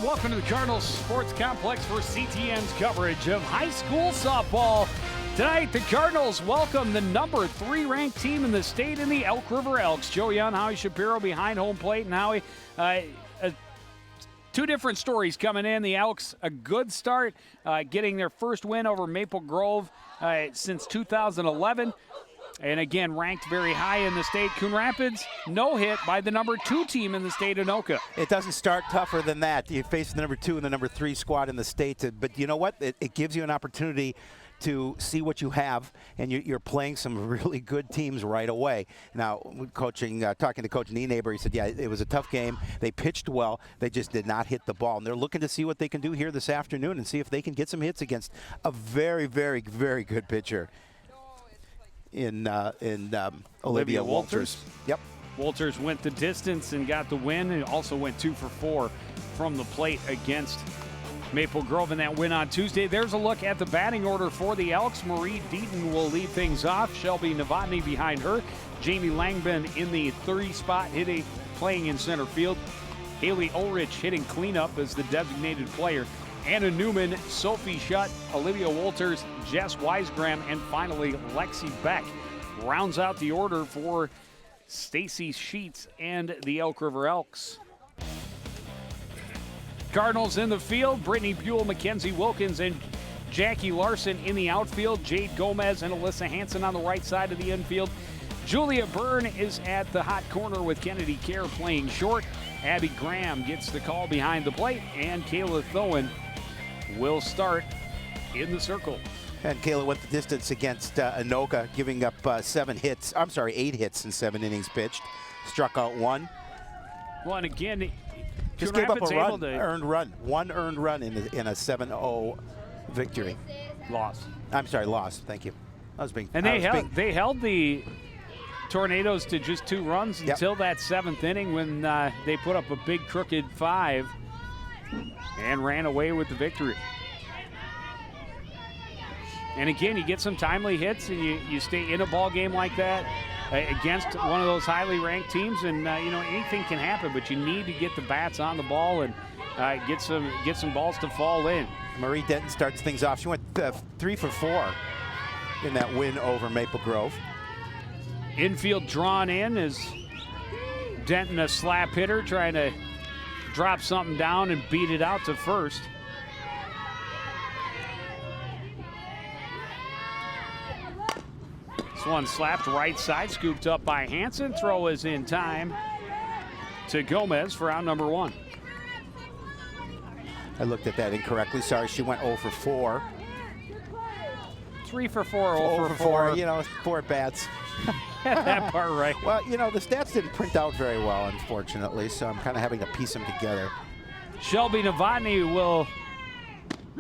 and welcome to the Cardinals Sports Complex for CTN's coverage of high school softball. Tonight, the Cardinals welcome the number 3 ranked team in the state in the Elk River Elks. Joey and Howie Shapiro behind home plate. And Howie, two different stories coming in. The Elks, a good start, getting their first win over Maple Grove since 2011. And again, ranked very high in the state. Coon Rapids, no hit by the number 2 team in the state of Anoka. It doesn't start tougher than that. You face the number 2 and the number 3 squad in the state. But you know what? It gives you an opportunity to see what you have, and you're playing some really good teams right away. Now, talking to Coach Nienaber, he said, yeah, it was a tough game. They pitched well. They just did not hit the ball. And they're looking to see what they can do here this afternoon and see if they can get some hits against a very, very, very good pitcher in Olivia Walters. Yep. Walters went the distance and got the win, and also went 2 for 4 from the plate against Maple Grove in that win on Tuesday. There's a look at the batting order for the Elks. Marie Deaton will lead things off. Shelby Novotny behind her. Jayme Langbehn in the 30 spot, playing in center field. Haley Ullrich hitting cleanup as the designated player. Anna Newman, Sophie Schutt, Olivia Walters, Jess Weisgram, and finally Lexie Beck rounds out the order for Stacy Sheets and the Elk River Elks. Cardinals in the field, Brittany Buell, Mackenzie Wilkins, and Jackie Larson in the outfield. Jade Gomez and Alyssa Hansen on the right side of the infield. Julia Byrne is at the hot corner with Kennedy Kerr playing short. Abby Graham gets the call behind the plate, and Kayla Thoen will start in the circle. And Kayla went the distance against Anoka, giving up 8 hits in 7 innings pitched. Struck out 1. Well, and again, just gave up a earned run. 1 earned run in a 7-0 victory. Loss. I'm sorry, loss. Thank you. They held the Tornadoes to just 2 runs until that 7th inning when they put up a big crooked 5 and ran away with the victory. And again, you get some timely hits and you stay in a ball game like that against one of those highly ranked teams, and anything can happen, but you need to get the bats on the ball and get some balls to fall in. Marie Denton starts things off. She went 3 for 4 in that win over Maple Grove. Infield drawn in as Denton, a slap hitter, trying to drop something down and beat it out to first. This one slapped right side, scooped up by Hansen. Throw is in time to Gomez for out number 1. I looked at that incorrectly. Sorry, she went 0 for 4. 3 for 4, 0 for 4. 4 at bats. That part right. Well, the stats didn't print out very well, unfortunately, so I'm kind of having to piece them together. Shelby Novotny will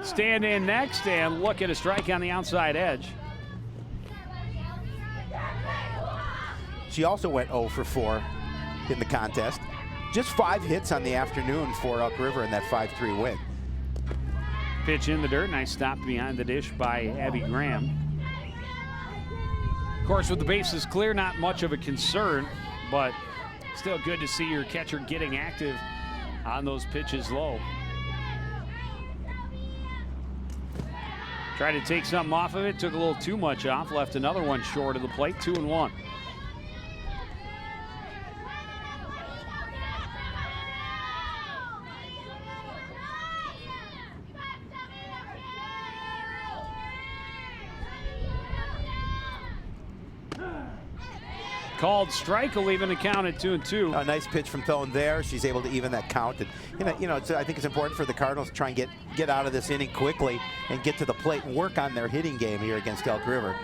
stand in next and look at a strike on the outside edge. She also went 0 for 4 in the contest. Just 5 hits on the afternoon for Elk River in that 5-3 win. Pitch in the dirt. Nice stop behind the dish by Abby Graham. Of course, with the bases clear, not much of a concern, but still good to see your catcher getting active on those pitches low. Tried to take something off of it, took a little too much off, left another one short of the plate, 2-1. Called strike, will even the count at 2-2. A nice pitch from Thoen there. She's able to even that count. And I think it's important for the Cardinals to try and get out of this inning quickly and get to the plate and work on their hitting game here against Elk River.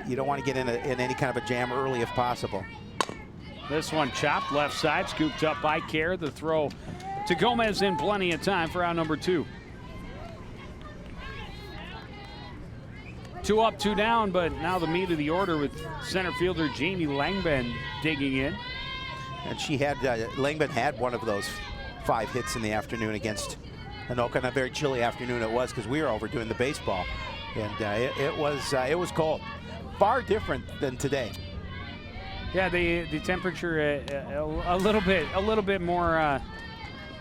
You don't want to get in any kind of a jam early if possible. This one chopped left side, scooped up by Kerr. The throw to Gomez in plenty of time for out number 2. 2 up, 2 down, but now the meat of the order with center fielder Jayme Langbehn digging in. And Langbehn had one of those 5 hits in the afternoon against Anoka. And a very chilly afternoon it was because we were over doing the baseball. And it was cold. Far different than today. Yeah, the temperature a little bit more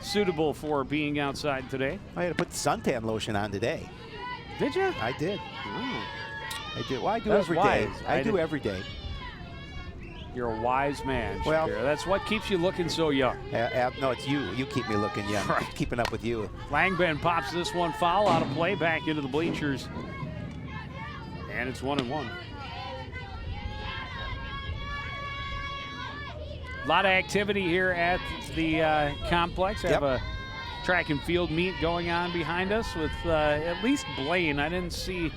suitable for being outside today. I had to put suntan lotion on today. Did you? I did. Oh. I did. Well, I do That's every day. wise. I do every day. You're a wise man, Well, Shapiro. That's what keeps you looking so young. No, it's you. You keep me looking young. Right. Keeping up with you. Langbehn pops this one foul out of play back into the bleachers. And it's 1-1. A lot of activity here at the complex. I have a track and field meet going on behind us with at least Blaine. I didn't see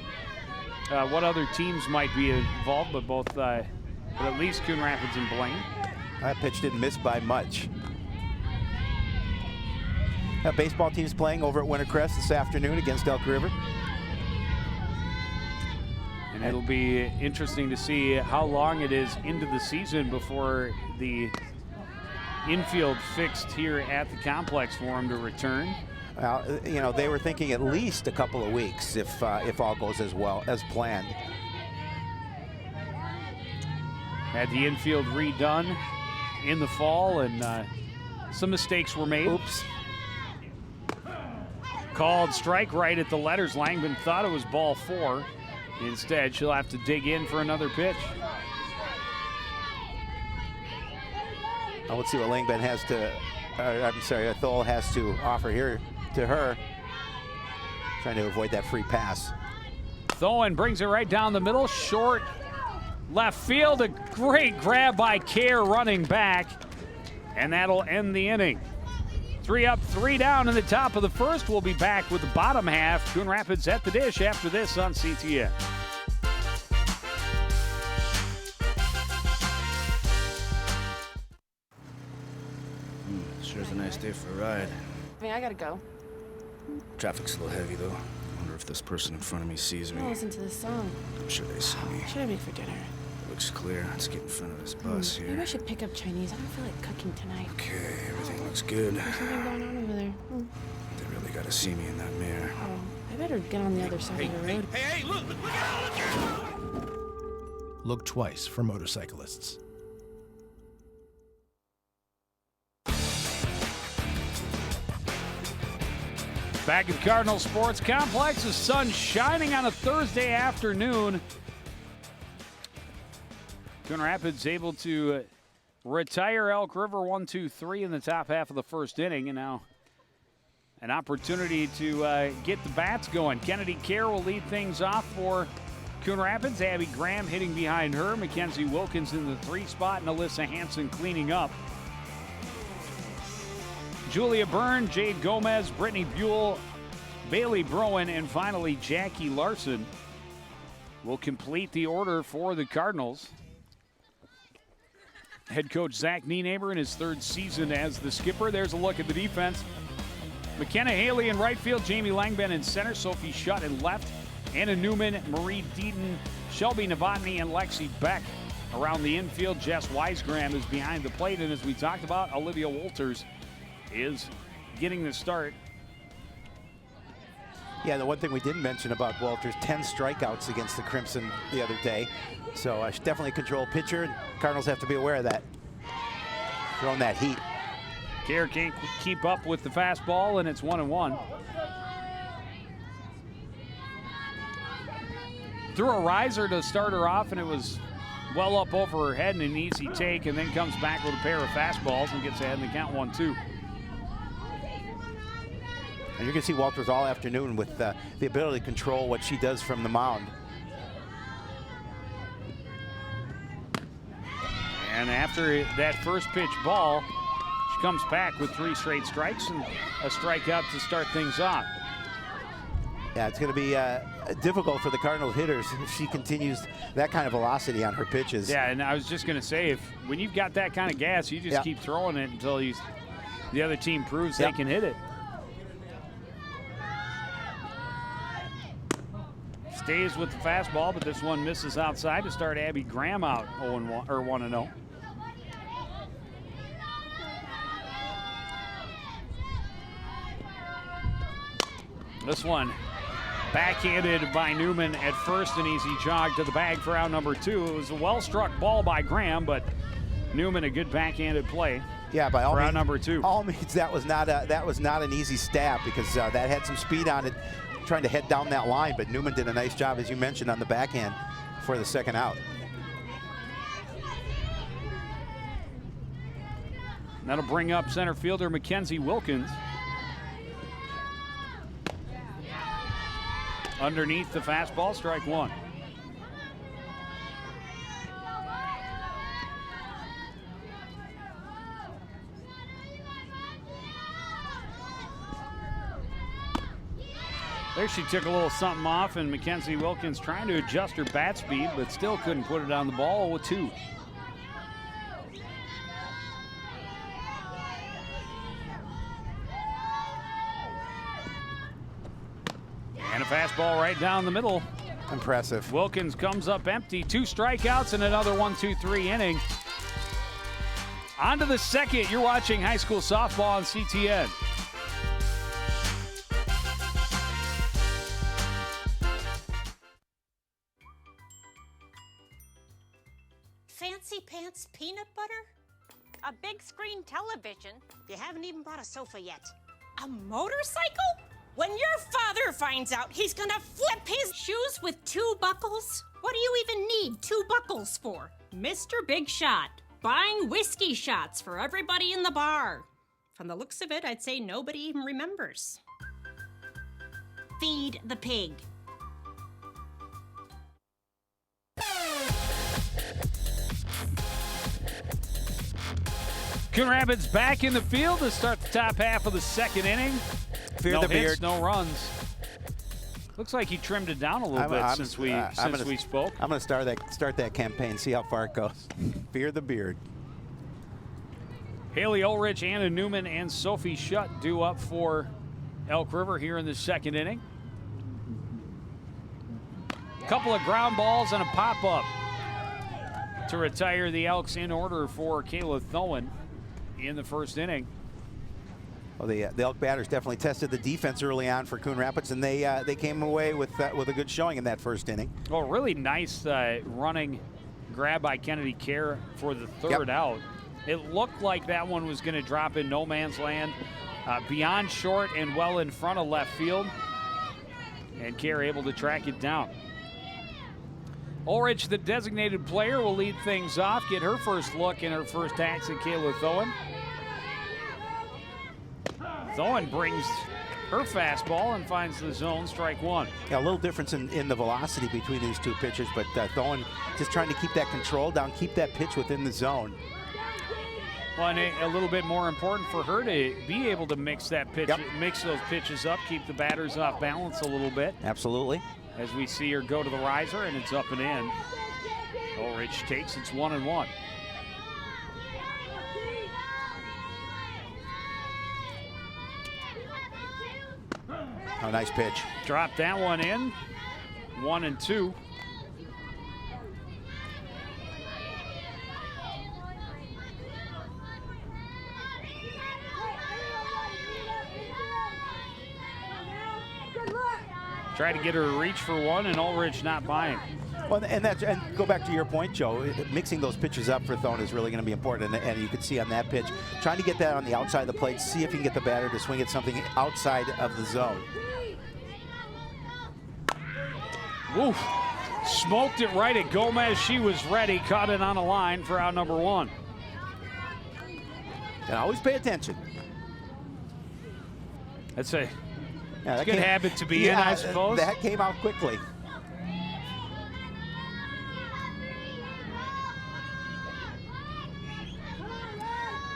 what other teams might be involved, but at least Coon Rapids and Blaine. That pitch didn't miss by much. Baseball team's playing over at Wintercrest this afternoon against Elk River. And it'll be interesting to see how long it is into the season before the infield fixed here at the complex for him to return. Well, you know, they were thinking at least a couple of weeks if all goes as well as planned. Had the infield redone in the fall, and some mistakes were made. Oops. Called strike right at the letters. Langbehn thought it was ball 4. Instead, she'll have to dig in for another pitch. Now let's see what Langbehn has to, I'm sorry, Thole has to offer here to her. Trying to avoid that free pass. Thoen brings it right down the middle, short left field. A great grab by Kerr running back, and that'll end the inning. 3 up, 3 down in the top of the first. We'll be back with the bottom half. Coon Rapids at the dish after this on CTN. Sure is a nice day for a ride. I mean, I gotta go. Traffic's a little heavy, though. I wonder if this person in front of me sees me. I'll listen to this song. I'm sure they see me. What should I make for dinner? Looks clear. Let's get in front of this bus Maybe here. I should pick up Chinese. I don't feel like cooking tonight. Okay, everything looks good. There's something going on over there. They really gotta see me in that mirror. Oh, I better get on the other side of the road. Hey, look out! Look twice for motorcyclists. Back at Cardinal Sports Complex, the sun shining on a Thursday afternoon. Coon Rapids able to retire Elk River 1-2-3 in the top half of the first inning, and now an opportunity to get the bats going. Kennedy Kerr will lead things off for Coon Rapids. Abby Graham hitting behind her. Mackenzie Wilkins in the 3 spot, and Alyssa Hansen cleaning up. Julia Byrne, Jade Gomez, Brittany Buell, Bailey Broen, and finally Jackie Larson will complete the order for the Cardinals. Head coach Zach Nienaber in his 3rd season as the skipper. There's a look at the defense. McKenna Haley in right field, Jayme Langbehn in center, Sophie Schutt in left, Anna Newman, Marie Deaton, Shelby Novotny, and Lexie Beck around the infield. Jess Weisgram is behind the plate, and as we talked about, Olivia Wolters is getting the start. Yeah, the one thing we didn't mention about Walters, 10 strikeouts against the Crimson the other day. So definitely a control pitcher, and Cardinals have to be aware of that. Throwing that heat. Kerr can't keep up with the fastball, and it's 1-1. Threw a riser to start her off, and it was well up over her head and an easy take, and then comes back with a pair of fastballs and gets ahead in the count 1-2. And you're going to see Walters all afternoon with the ability to control what she does from the mound. And after that first pitch ball, she comes back with 3 straight strikes and a strikeout to start things off. Yeah, it's going to be difficult for the Cardinals hitters if she continues that kind of velocity on her pitches. Yeah, and I was just going to say, when you've got that kind of gas, you just keep throwing it until the other team proves they can hit it. Stays with the fastball, but this one misses outside to start Abby Graham out 1-0. This one backhanded by Newman at first, an easy jog to the bag for out number 2. It was a well-struck ball by Graham, but Newman a good backhanded play. Yeah, by all for means, out number 2. All means that was not an easy stab, because that had some speed on it, trying to head down that line. But Newman did a nice job, as you mentioned, on the backhand for the second out. That'll bring up center fielder Mackenzie Wilkins. Underneath the fastball, strike 1. There she took a little something off, and Mackenzie Wilkins trying to adjust her bat speed, but still couldn't put it on the ball with 2. And a fastball right down the middle. Impressive. Wilkins comes up empty. 2 strikeouts and another 1-2-3 inning. On to the second. You're watching high school softball on CTN. Fancy pants peanut butter? A big screen television? You haven't even bought a sofa yet. A motorcycle? When your father finds out, he's gonna flip his shoes with 2 buckles? What do you even need 2 buckles for? Mr. Big Shot, buying whiskey shots for everybody in the bar. From the looks of it, I'd say nobody even remembers. Feed the pig. Coon Rapids back in the field to start the top half of the second inning. Fear no the hits, beard. no runs. Looks like he trimmed it down a little bit since we spoke. I'm going to start that campaign, see how far it goes. Fear the beard. Haley Ullrich, Anna Newman, and Sophie Schutt due up for Elk River here in the second inning. Couple of ground balls and a pop-up to retire the Elks in order for Kayla Thoen in the first inning. Well, the Elk batters definitely tested the defense early on for Coon Rapids, and they came away with a good showing in that first inning. Well, really nice running grab by Kennedy Kerr for the third out. It looked like that one was going to drop in no man's land, beyond short and well in front of left field, and Kerr able to track it down. Ullrich, the designated player, will lead things off, get her first look in her first acts at Kayla Thoen. Thoen brings her fastball and finds the zone, strike 1. Yeah, a little difference in the velocity between these 2 pitchers, but Thoen just trying to keep that control down, keep that pitch within the zone. Well, and a little bit more important for her to be able to mix that pitch, mix those pitches up, keep the batters off balance a little bit. Absolutely. As we see her go to the riser, and it's up and in. Ullrich takes, it's 1-1. Oh, nice pitch. Drop that one in. 1-2. Try to get her to reach for one, and Ullrich not buying. Well, and go back to your point, Joe. Mixing those pitches up for Thoen is really going to be important, and you can see on that pitch, trying to get that on the outside of the plate, see if you can get the batter to swing at something outside of the zone. Woof. Smoked it right at Gomez. She was ready, caught it on a line for out number 1. And always pay attention. That's a Yeah, good habit to be in, I suppose. That came out quickly.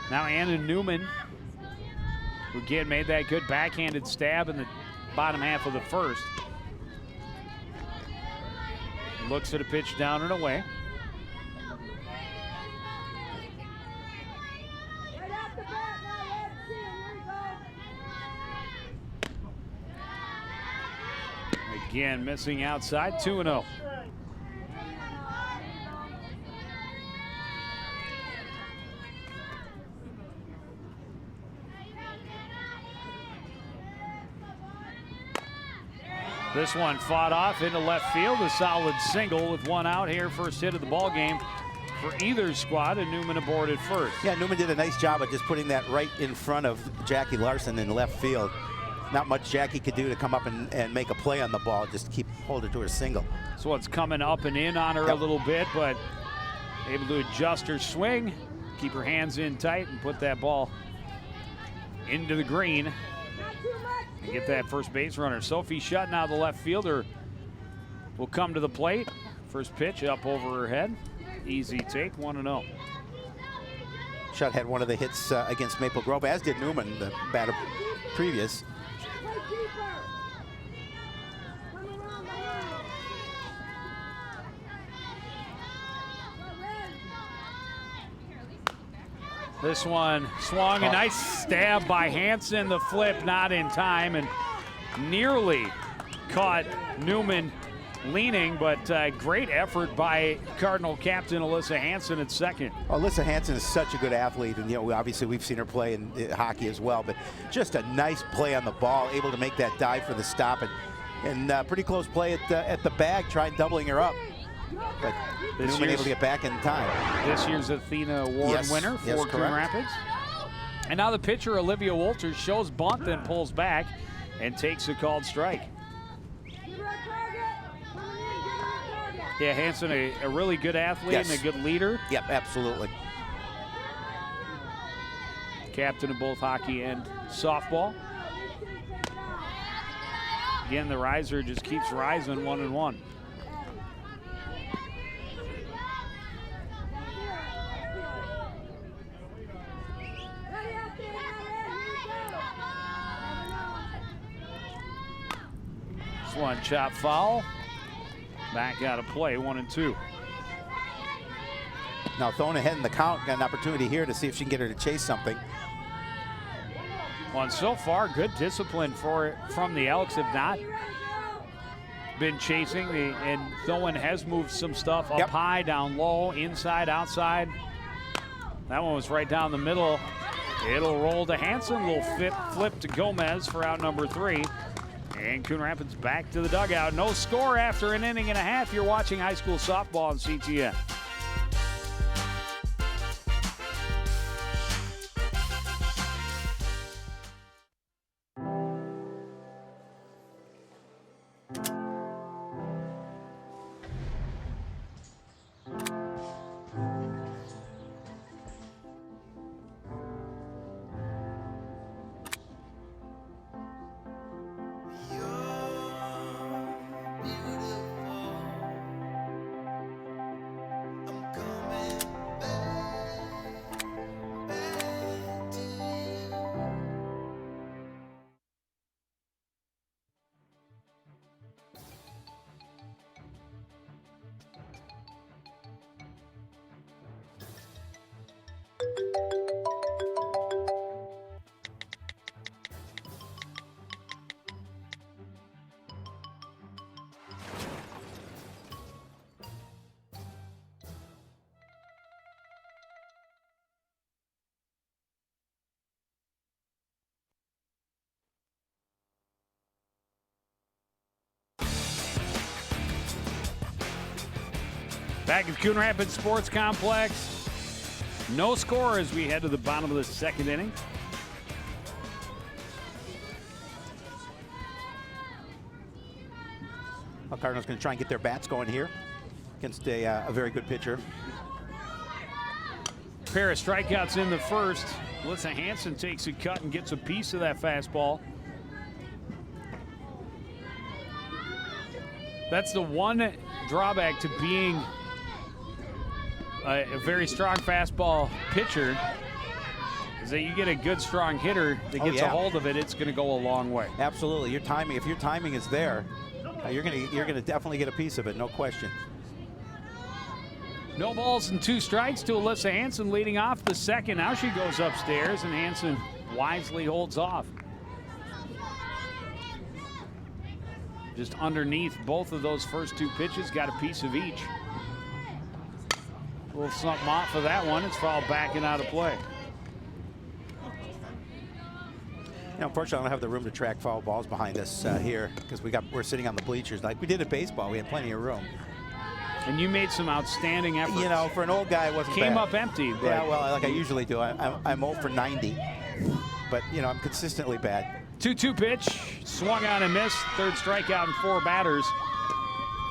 Now Anna Newman, who again made that good backhanded stab in the bottom half of the first. Looks at a pitch down and away. Again, missing outside, 2-0. This one fought off into left field, a solid single with one out here, first hit of the ball game for either squad, and Newman aboard at first. Yeah, Newman did a nice job of just putting that right in front of Jackie Larson in left field. Not much Jackie could do to come up and make a play on the ball, just hold it to her single. So it's coming up and in on her a little bit, but able to adjust her swing, keep her hands in tight, and put that ball into the green and get that first base runner. Sophie Schutt, now the left fielder, will come to the plate. First pitch up over her head. Easy take, 1-0. Schutt had one of the hits against Maple Grove, as did Newman, the batter previous. This one swung, a nice stab by Hansen. The flip not in time and nearly caught Newman leaning, but great effort by Cardinal captain Alyssa Hansen at second. Alyssa Hansen is such a good athlete, and obviously we've seen her play in hockey as well, but just a nice play on the ball, able to make that dive for the stop, and pretty close play at the bag, trying doubling her up. But Newman able to get back in time. This year's Athena Award winner for Coon Rapids. And now the pitcher, Olivia Wolters, shows bunt, then pulls back and takes a called strike. Yeah, Hansen, a really good athlete and a good leader. Yep, absolutely. Captain of both hockey and softball. Again, the riser just keeps rising, 1-1. This one chop foul. Back out of play, 1-2. Now Thoen ahead in the count, got an opportunity here to see if she can get her to chase something. Well, and so far, good discipline from the Elks. Have not been chasing, and Thoen has moved some stuff up high, down low, inside, outside. That one was right down the middle. It'll roll to Hansen. Little flip to Gomez for out number 3. And Coon Rapids back to the dugout. No score after an inning and a half. You're watching high school softball on CTN. Back at Coon Rapids Sports Complex. No score as we head to the bottom of the second inning. Well, Cardinals going to try and get their bats going here against a very good pitcher. Pair of strikeouts in the first. Alyssa Hansen takes a cut and gets a piece of that fastball. That's the one drawback to being a very strong fastball pitcher, is that you get a good strong hitter that gets a hold of it, it's going to go a long way. Absolutely. Your timing, if your timing is there, you're going to definitely get a piece of it, no question. No balls and 2 strikes to Alyssa Hansen leading off the second. Now she goes upstairs and Hansen wisely holds off. Just underneath both of those first 2 pitches, got a piece of each. A little something off of that one. It's fouled back and out of play. Unfortunately, I don't have the room to track foul balls behind us here because we're sitting on the bleachers like we did at baseball. We had plenty of room. And you made some outstanding efforts. You know, for an old guy, it wasn't Came bad. up empty. But Yeah, well, like I usually do. I'm 0 for 90, but you know, I'm consistently bad. 2-2 pitch, swung on and missed. Third strikeout and 4 batters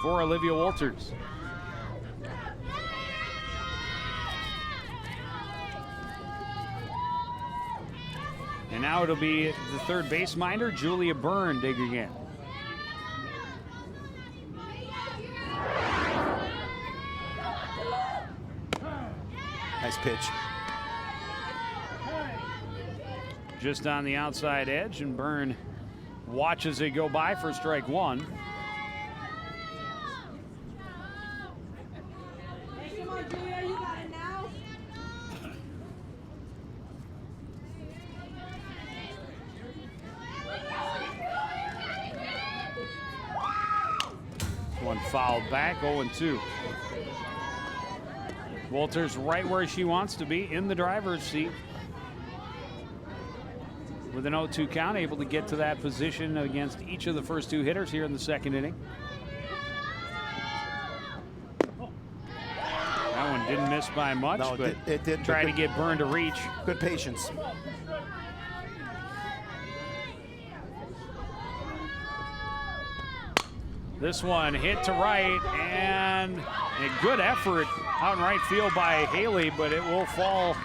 for Olivia Walters. And now it'll be the third base minder, Julia Byrne, digging in. Nice pitch. Just on the outside edge, and Byrne watches it go by for strike 1. One fouled back, 0-2. Walters right where she wants to be, in the driver's seat. With an 0-2 count, able to get to that position against each of the first 2 hitters here in the second inning. That one didn't miss by much, No, but it didn't. try to get Byrne to reach. Good patience. This one hit to right, and a good effort out in right field by Haley, but it will fall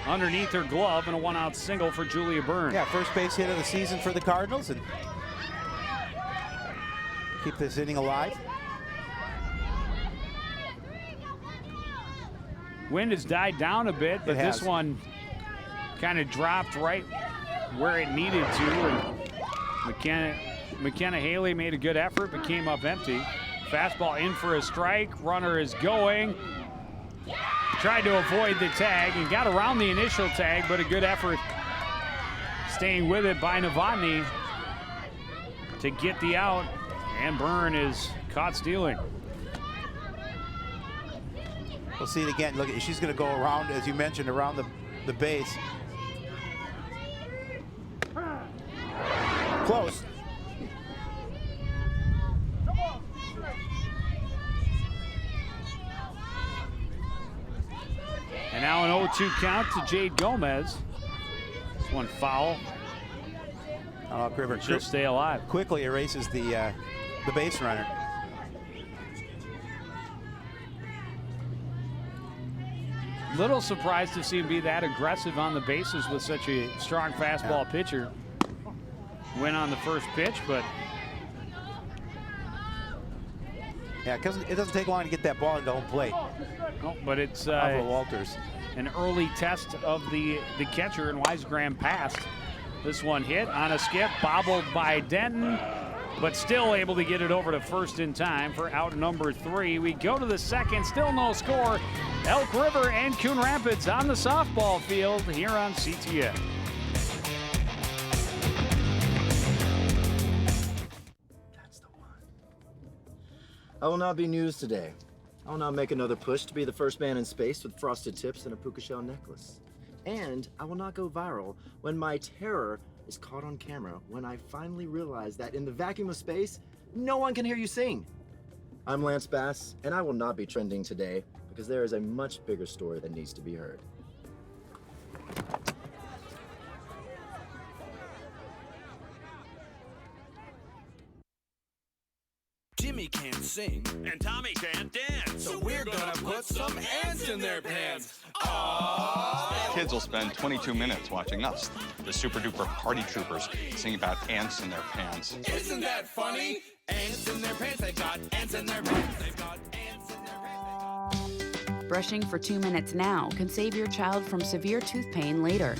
underneath her glove, and a 1-out single for Julia Byrne. Yeah, first base hit of the season for the Cardinals, and keep this inning alive. Wind has died down a bit, but this one kind of dropped right where it needed to, and McKenna Haley made a good effort, but came up empty. Fastball in for a strike. Runner is going. Tried to avoid the tag and got around the initial tag, but a good effort staying with it by Novotny to get the out, and Byrne is caught stealing. We'll see it again. Look, she's going to go around, as you mentioned, around the base. Close. And now an 0-2 count to Jade Gomez. This one foul. Griver She'll stay alive. quickly erases the base runner. Little surprised to see him be that aggressive on the bases with such a strong fastball pitcher. Went on the first pitch, but yeah, because it doesn't take long to get that ball into home plate. no, but it's Walters. an early test of the catcher, and Wisegram passed. This one hit on a skip, bobbled by Deaton, but still able to get it over to first in time for out number 3. We go to the second, still no score. Elk River and Coon Rapids on the softball field here on CTN. I will not be news today. I will not make another push to be the first man in space with frosted tips and a puka shell necklace. And I will not go viral when my terror is caught on camera when I finally realize that in the vacuum of space, no one can hear you sing. I'm Lance Bass, and I will not be trending today because there is a much bigger story that needs to be heard. Jimmy can't sing, and Tommy can't dance. So we're gonna put some ants in their pants. Aww. Kids will spend 22 minutes watching us, the super duper party troopers, sing about ants in their pants. Isn't that funny? Ants in their pants, they've got ants in their pants, they've got ants in their pants. Brushing for 2 minutes now can save your child from severe tooth pain later.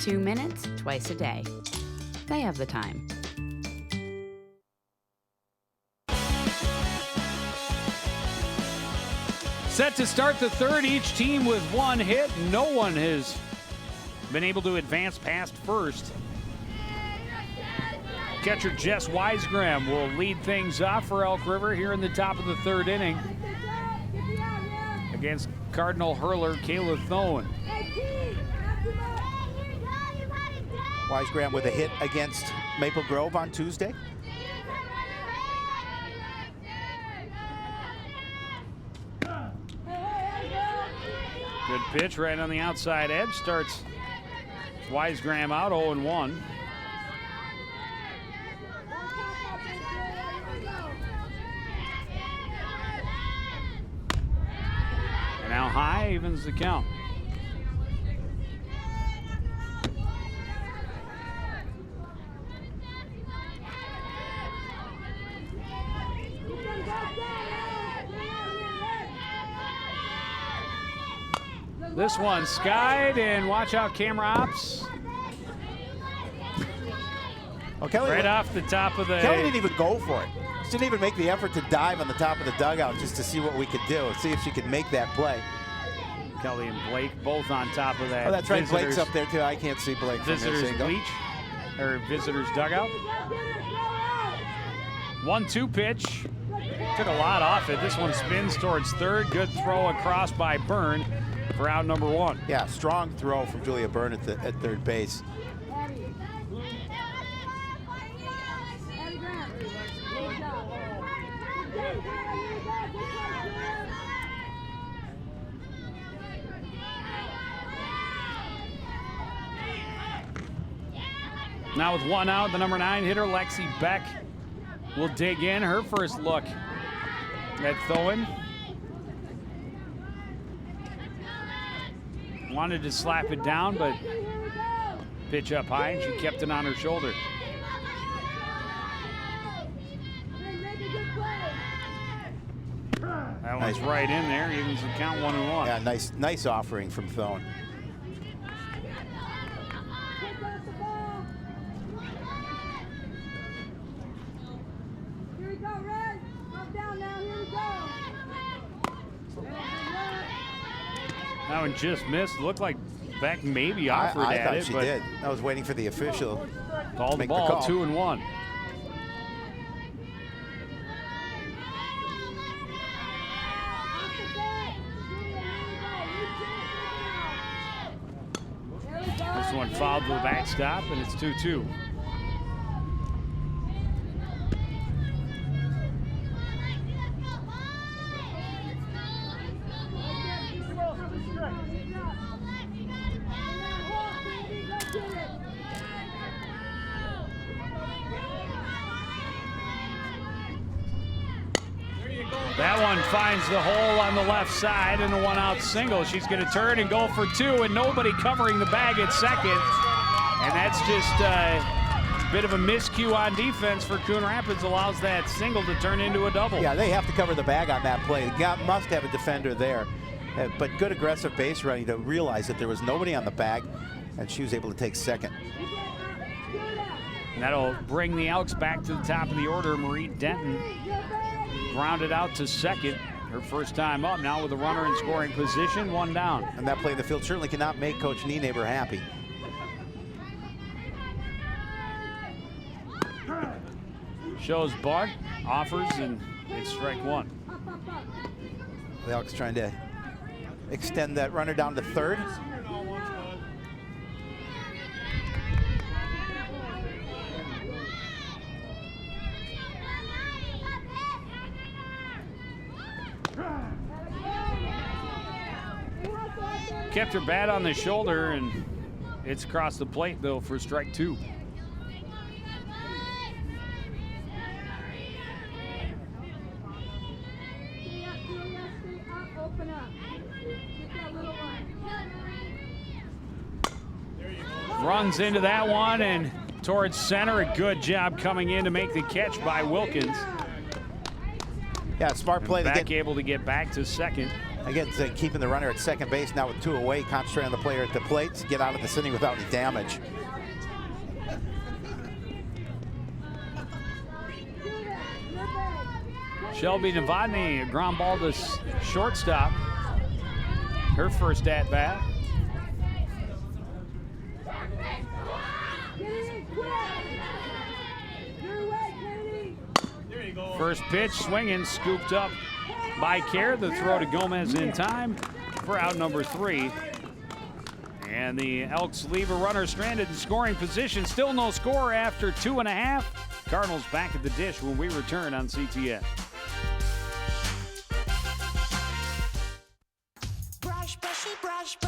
2 minutes, twice a day. They have the time. Set to start the third, each team with 1 hit. No one has been able to advance past first. Catcher Jess Wisegram will lead things off for Elk River here in the top of the third inning against Cardinal hurler Kayla Thoen. Wisegram with a hit against Maple Grove on Tuesday. pitch right on the outside edge. Starts Wisegram out 0-1. And now high evens the count. This one skied, and watch out, camera ops. Oh, Kelly, right off the top of the... Kelly didn't even go for it. She didn't even make the effort to dive on the top of the dugout just to see what we could do, see if she could make that play. Kelly and Blake both on top of that. Oh, that's right. Blake's up there, too. I can't see Blake from Visitors bleach, or visitors dugout. 1-2 pitch. Took a lot off it. This one spins towards third. Good throw across by Byrne for out number 1. Yeah, strong throw from Julia Byrne at third base. Now with 1 out, the number 9 hitter, Lexie Beck, will dig in. Her first look at Thoen. Wanted to slap it down, but pitch up high, and she kept it on her shoulder. That one's right in there, evens the count 1-1. Yeah, nice offering from Thoen. That one just missed. Looked like Beck maybe offered I at thought it, she but did. I was waiting for the official. Called the ball, 2-1. This one fouled to the backstop, and it's 2-2. That one finds the hole on the left side and a 1-out single. She's going to turn and go for 2, and nobody covering the bag at second. And that's just a bit of a miscue on defense for Coon Rapids, allows that single to turn into a double. Yeah, they have to cover the bag on that play. Must have a defender there. But good aggressive base running to realize that there was nobody on the bag, and she was able to take second. And that'll bring the Elks back to the top of the order. Marie Deaton grounded out to second, her first time up, now with a runner in scoring position, 1 down. And that play in the field certainly cannot make Coach Nienaber happy. Shows bunt, offers, and it's strike 1. The Elks trying to extend that runner down to third. Kept her bat on the shoulder, and it's across the plate, though, for strike 2. Runs into that one and towards center. A good job coming in to make the catch by Wilkins. Yeah, smart play. Beck able to get back to second. Again, keeping the runner at second base now with 2 away, concentrate on the player at the plate to get out of the inning without any damage. Shelby Novotny, a ground ball to shortstop. Her first at bat. First pitch, swinging, scooped up by Care. The throw to Gomez in time for out number 3. And the Elks leave a runner stranded in scoring position. Still no score after 2.5. Cardinals back at the dish when we return on CTN. Brush, brushy, brush, brush.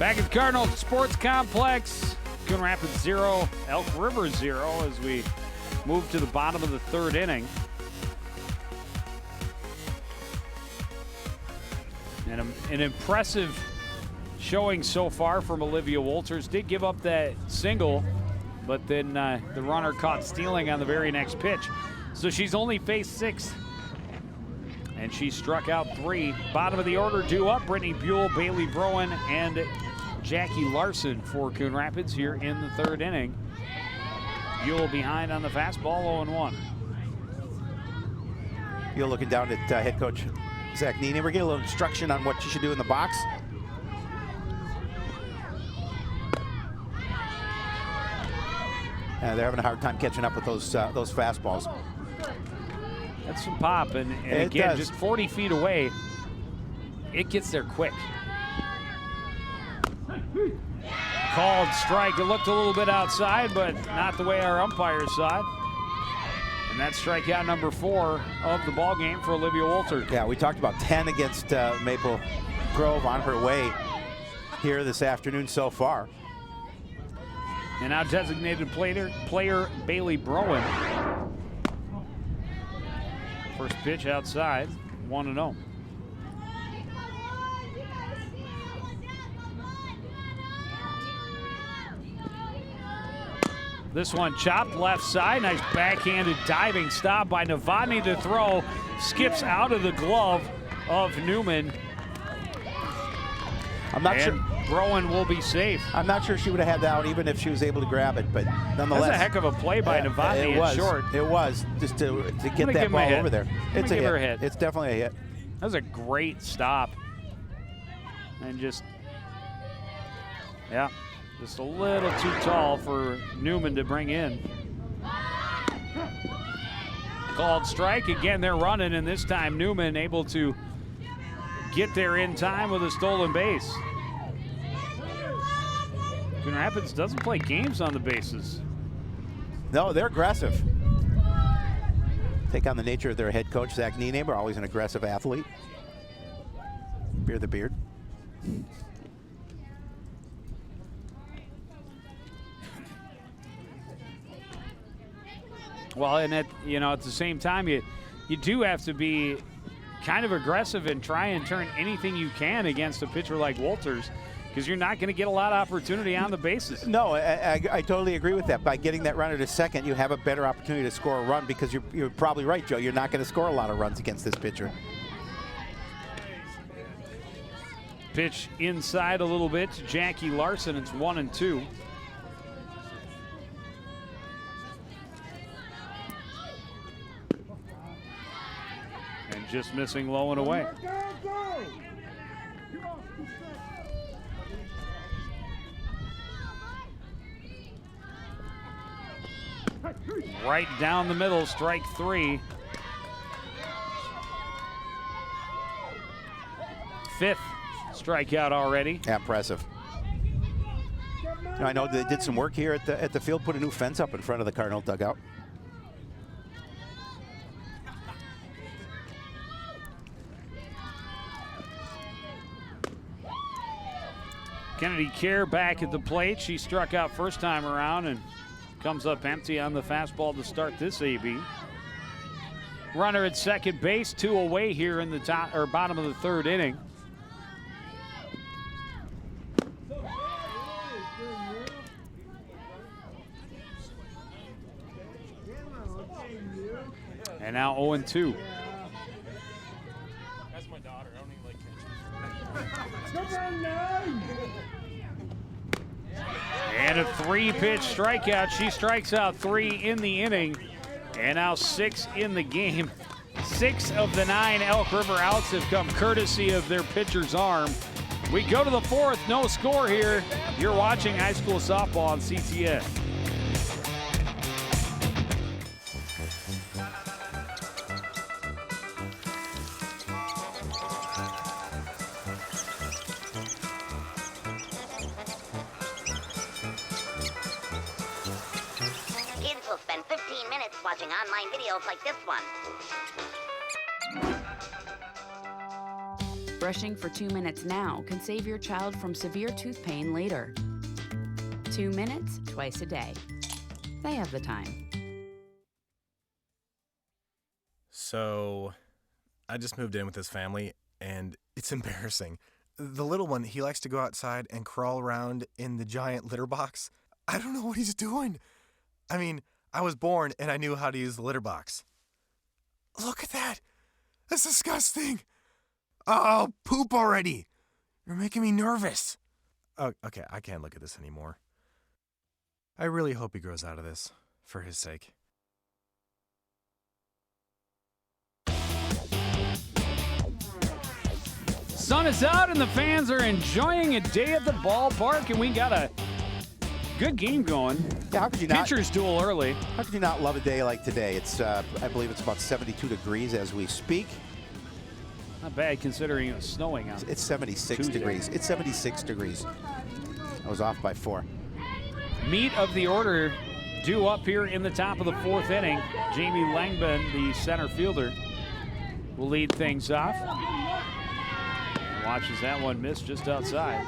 Back at the Cardinal Sports Complex, Coon Rapids 0, Elk River 0 as we move to the bottom of the third inning. And an impressive showing so far from Olivia Wolters. Did give up that single, but then the runner caught stealing on the very next pitch. So she's only faced 6, and she struck out 3. Bottom of the order due up, Brittany Buell, Bailey Broen, and Jackie Larson for Coon Rapids here in the third inning. Buell behind on the fastball, 0-1. You're looking down at head coach Zach Nienaber. We're getting a little instruction on what you should do in the box. They're having a hard time catching up with those fastballs. That's some pop, and again, just 40 feet away, it gets there quick. Called strike. It looked a little bit outside, but not the way our umpires saw it. And that's strikeout number 4 of the ball game for Olivia Wolters. Yeah, we talked about 10 against Maple Grove on her way here this afternoon so far. And now designated player Bailey Broen. First pitch outside, 1-0. This one chopped left side. Nice backhanded diving stop by Novotny to throw. Skips out of the glove of Newman. I'm not sure. Broen will be safe. I'm not sure she would have had that out even if she was able to grab it, but nonetheless. That's a heck of a play by Novotny in short. It was, just to get that ball over there. It's a hit. It's definitely a hit. That was a great stop. And just a little too tall for Newman to bring in. Called strike. Again, they're running, and this time Newman able to get there in time with a stolen base. Coon Rapids doesn't play games on the bases. No, they're aggressive. Take on the nature of their head coach, Zach Nienaber, always an aggressive athlete. Beard the beard. Well, and at the same time, you do have to be kind of aggressive and try and turn anything you can against a pitcher like Wolters, because you're not going to get a lot of opportunity on the bases. No, I totally agree with that. By getting that runner to second, you have a better opportunity to score a run, because you're probably right, Joe. You're not going to score a lot of runs against this pitcher. Pitch inside a little bit to Jackie Larson. It's 1-2. And just missing low and away. Right down the middle, strike 3. 5th strikeout already. Yeah, impressive. I know they did some work here at the field, put a new fence up in front of the Cardinal dugout. Kennedy Kerr back at the plate. She struck out first time around and comes up empty on the fastball to start this AB. Runner at second base, 2 away here in the bottom of the third inning. And now 0-2. That's my daughter. I don't even like catching. And a 3-pitch strikeout. She strikes out 3 in the inning, and now 6 in the game. 6 of the 9 Elk River outs have come courtesy of their pitcher's arm. We go to the 4th, no score here. You're watching high school softball on CTN. Watching online videos like this one. Brushing for 2 minutes now can save your child from severe tooth pain later. 2 minutes, twice a day. They have the time. So, I just moved in with this family, and it's embarrassing. The little one, he likes to go outside and crawl around in the giant litter box. I don't know what he's doing. I mean, I was born and I knew how to use the litter box. Look at that. That's disgusting. Oh, poop already. You're making me nervous. Oh, okay, I can't look at this anymore. I really hope he grows out of this, for his sake. Sun is out and the fans are enjoying a day at the ballpark, and we got a good game going. Yeah, how could you not? Pitchers duel early. How could you not love a day like today? It's, I believe it's about 72 degrees as we speak. Not bad considering it was snowing out. It's 76 Tuesday. degrees. It's 76 degrees. I was off by 4. Meat of the order due up here in the top of the 4th inning. Jayme Langbehn, the center fielder, will lead things off. Watches that one miss just outside.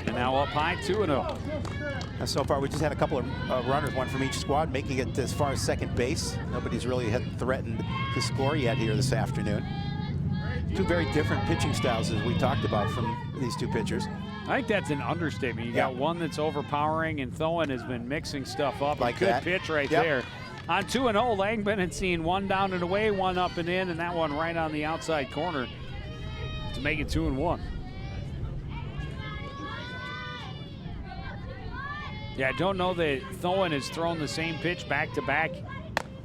And now up high, 2-0. So far, we just had a couple of runners, one from each squad, making it as far as second base. Nobody's really threatened to score yet here this afternoon. Two very different pitching styles, as we talked about, from these two pitchers. I think that's an understatement. You got one that's overpowering, and Thoen has been mixing stuff up. Like a good that. pitch right there. On 2-0, Langbehn had seen one down and away, one up and in, and that one right on the outside corner to make it 2-1. Yeah, I don't know that Thoen has thrown the same pitch back-to-back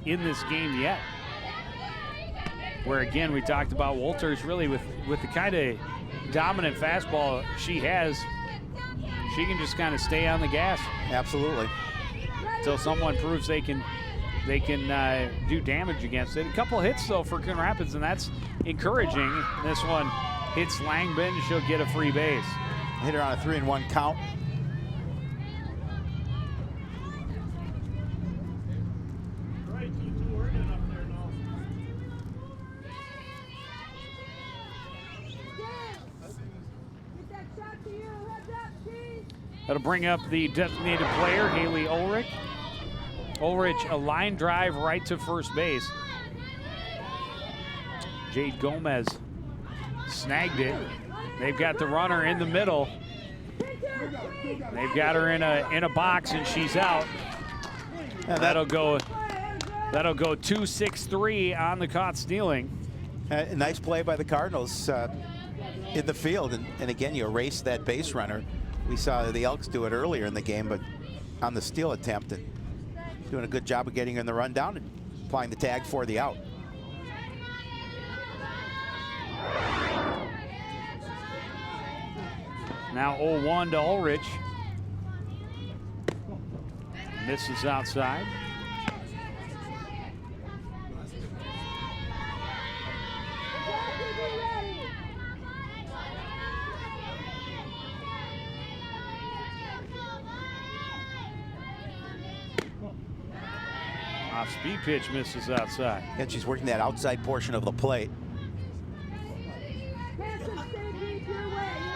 in this game yet. Where, again, we talked about Wolters really with the kind of dominant fastball she has, she can just kind of stay on the gas. Absolutely. Until someone proves they can do damage against it. A couple hits, though, for Coon Rapids, and that's encouraging. This one hits Langbehn. She'll get a free base. Hit her on a 3-1 count. That'll bring up the designated player, Haley Ullrich. Ullrich, a line drive right to first base. Jade Gomez snagged it. They've got the runner in the middle. They've got her in a box, and she's out. That'll go 2-6-3 on the caught stealing. A nice play by the Cardinals in the field, and again, you erase that base runner. We saw the Elks do it earlier in the game, but on the steal attempt, and doing a good job of getting her in the rundown and applying the tag for the out. Now 0-1 to Ullrich. Misses outside. Off-speed pitch misses outside. And she's working that outside portion of the plate.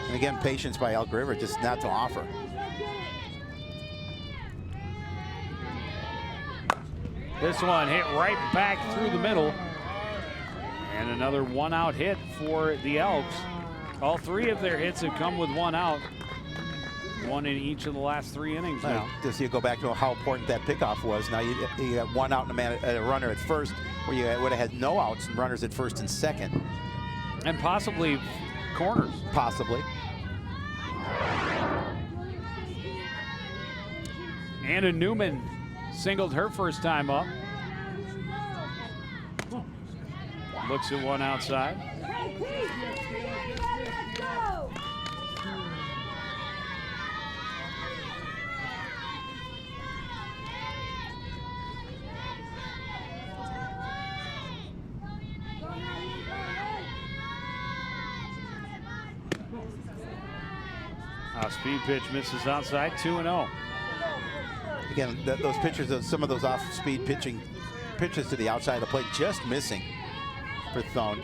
And again, patience by Elk River, just not to offer. This one hit right back through the middle. And another one-out hit for the Elks. All three of their hits have come with one out. One in each of the last 3 innings now. Just you go back to how important that pickoff was. Now you got one out and a runner at first, where you would have had no outs and runners at first and second. And possibly corners. Possibly. Anna Newman singled her first time up. Looks at one outside. Off-speed pitch misses outside, 2-0. Again, those pitchers, some of those off-speed pitches to the outside of the plate, just missing for Thoen.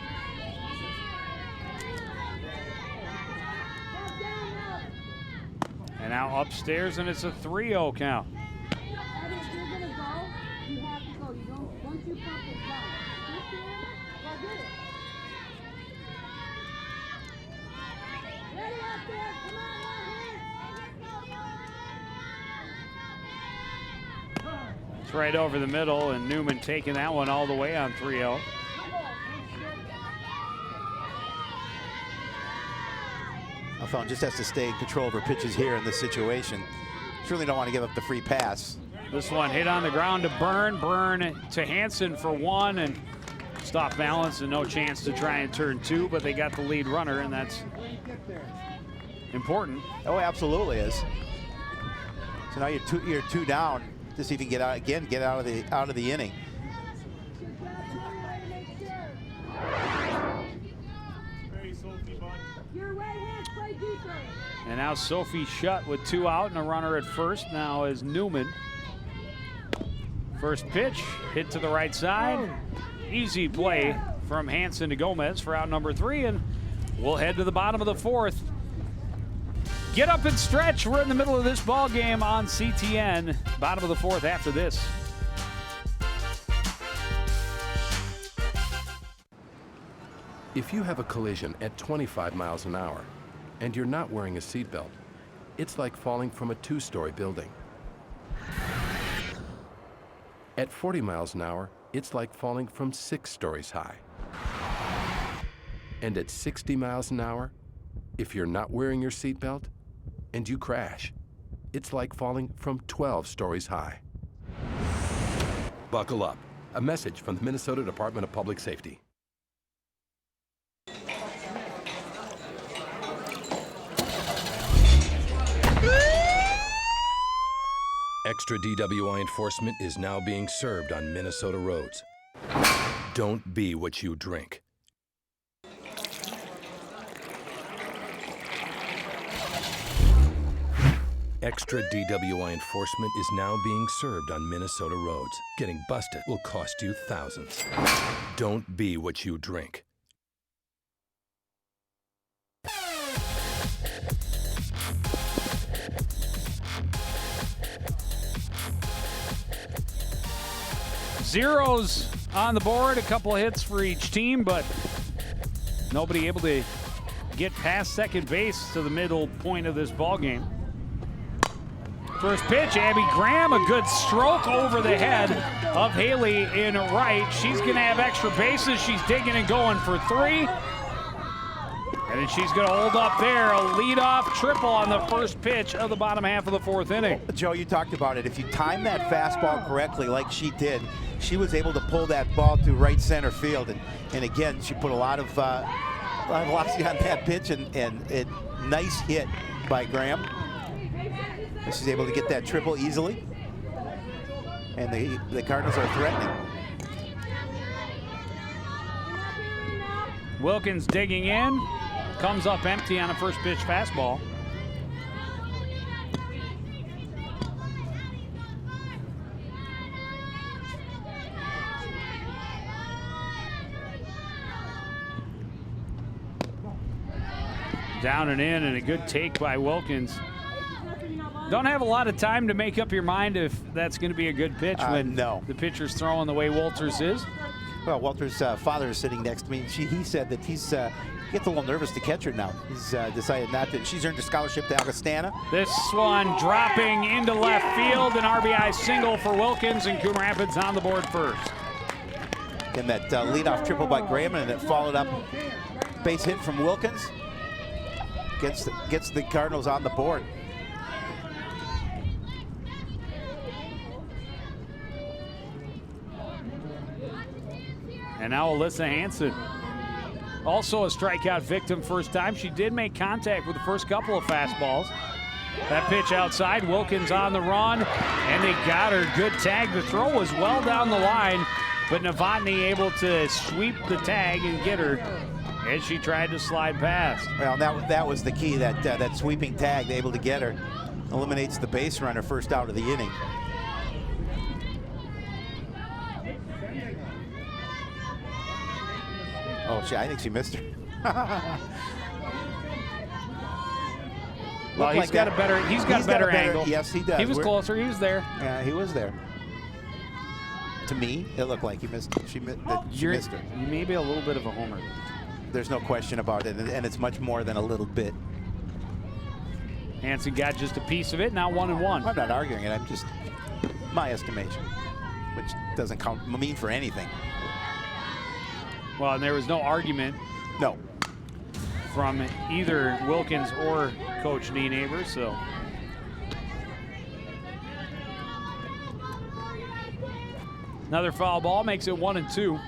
And now upstairs, and it's a 3-0 count. It's right over the middle, and Newman taking that one all the way on 3-0. Thoen just has to stay in control of her pitches here in this situation. Certainly don't want to give up the free pass. This one hit on the ground to Byrne. Byrne to Hansen for one, and stop balance and no chance to try and turn two, but they got the lead runner, and that's important. Oh, absolutely is. So now you're two down to see if you can get out again, get out of the inning. And now Sophie Shutt with 2 out and a runner at first. Now is Newman. First pitch hit to the right side. Easy play from Hansen to Gomez for out number 3, and we'll head to the bottom of the 4th. Get up and stretch. We're in the middle of this ball game on CTN. Bottom of the 4th after this. If you have a collision at 25 miles an hour and you're not wearing a seatbelt, it's like falling from a 2-story building. At 40 miles an hour, it's like falling from 6 stories high. And at 60 miles an hour, if you're not wearing your seatbelt and you crash, it's like falling from 12 stories high. Buckle up. A message from the Minnesota Department of Public Safety. Extra DWI enforcement is now being served on Minnesota roads. Don't be what you drink. Extra DWI enforcement is now being served on Minnesota roads. Getting busted will cost you thousands. Don't be what you drink. Zeros on the board, a couple of hits for each team, but nobody able to get past second base to the middle point of this ball game. First pitch, Abby Graham, a good stroke over the head of Haley in right. She's going to have extra bases. She's digging and going for 3. And then she's going to hold up there, a leadoff triple on the first pitch of the bottom half of the 4th inning. Joe, you talked about it. If you time that fastball correctly like she did, she was able to pull that ball to right center field. And again, she put a lot of velocity on that pitch, and a nice hit by Graham. She's able to get that triple easily. And the Cardinals are threatening. Wilkins digging in. Comes up empty on a first pitch fastball. Down and in, and a good take by Wilkins. Don't have a lot of time to make up your mind if that's going to be a good pitch when the pitcher's throwing the way Walters is. Well, Walter's father is sitting next to me. He said that he gets a little nervous to catch her now. He's decided not to. She's earned a scholarship to Augustana. This one dropping into left field, an RBI single for Wilkins, and Coon Rapids on the board first. And that leadoff triple by Graham, and it followed up base hit from Wilkins. Gets the Cardinals on the board. And now Alyssa Hansen, also a strikeout victim first time. She did make contact with the first couple of fastballs. That pitch outside, Wilkins on the run, and they got her. Good tag. The throw was well down the line, but Novotny able to sweep the tag and get her as she tried to slide past. Well, that was the key, that sweeping tag, able to get her. Eliminates the base runner first out of the inning. Oh, I think she missed her. Well, he's got a better angle. Yes, he does. He was closer. He was there. Yeah, he was there. To me, it looked like he missed. She missed her. Maybe a little bit of a homer. There's no question about it, and it's much more than a little bit. Hansen got just a piece of it. Now 1-1. I'm not arguing it. I'm just my estimation, which doesn't mean for anything. Well, and there was no argument. No. From either Wilkins or Coach Nienaber, so. Another foul ball makes it 1-2.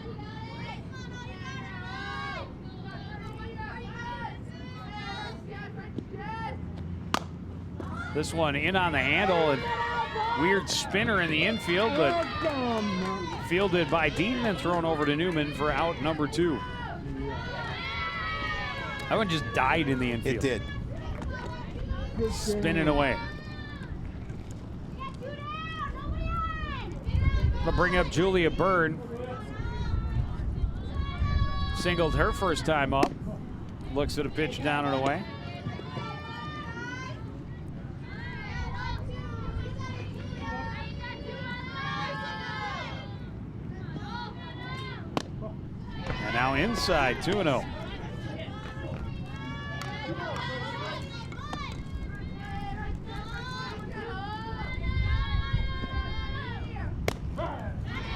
This one in on the handle, and weird spinner in the infield, but fielded by Deaton and thrown over to Newman for out number 2. That one just died in the infield. It did. Spinning away. They'll bring up Julia Byrne. Singled her first time up. Looks at a pitch down and away. And now inside, 2-0.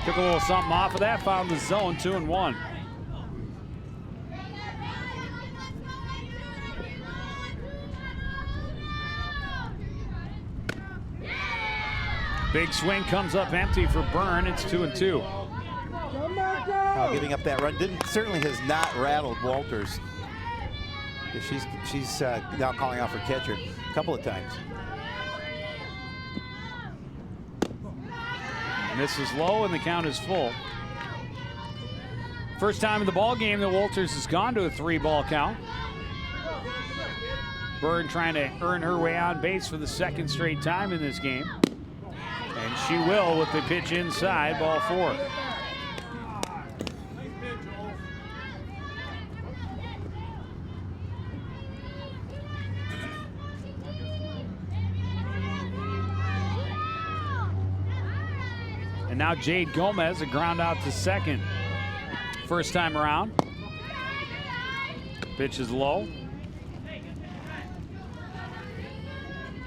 Took a little something off of that, found the zone, 2-1. Big swing comes up empty for Byrne. It's 2-2. Giving up that run certainly has not rattled Walters. She's now calling out for catcher a couple of times. This is low and the count is full. First time in the ball game that Walters has gone to a 3-ball count. Byrne trying to earn her way on base for the second straight time in this game. And she will with the pitch inside, ball 4. And now Jade Gomez, a ground out to second. First time around. Pitch is low.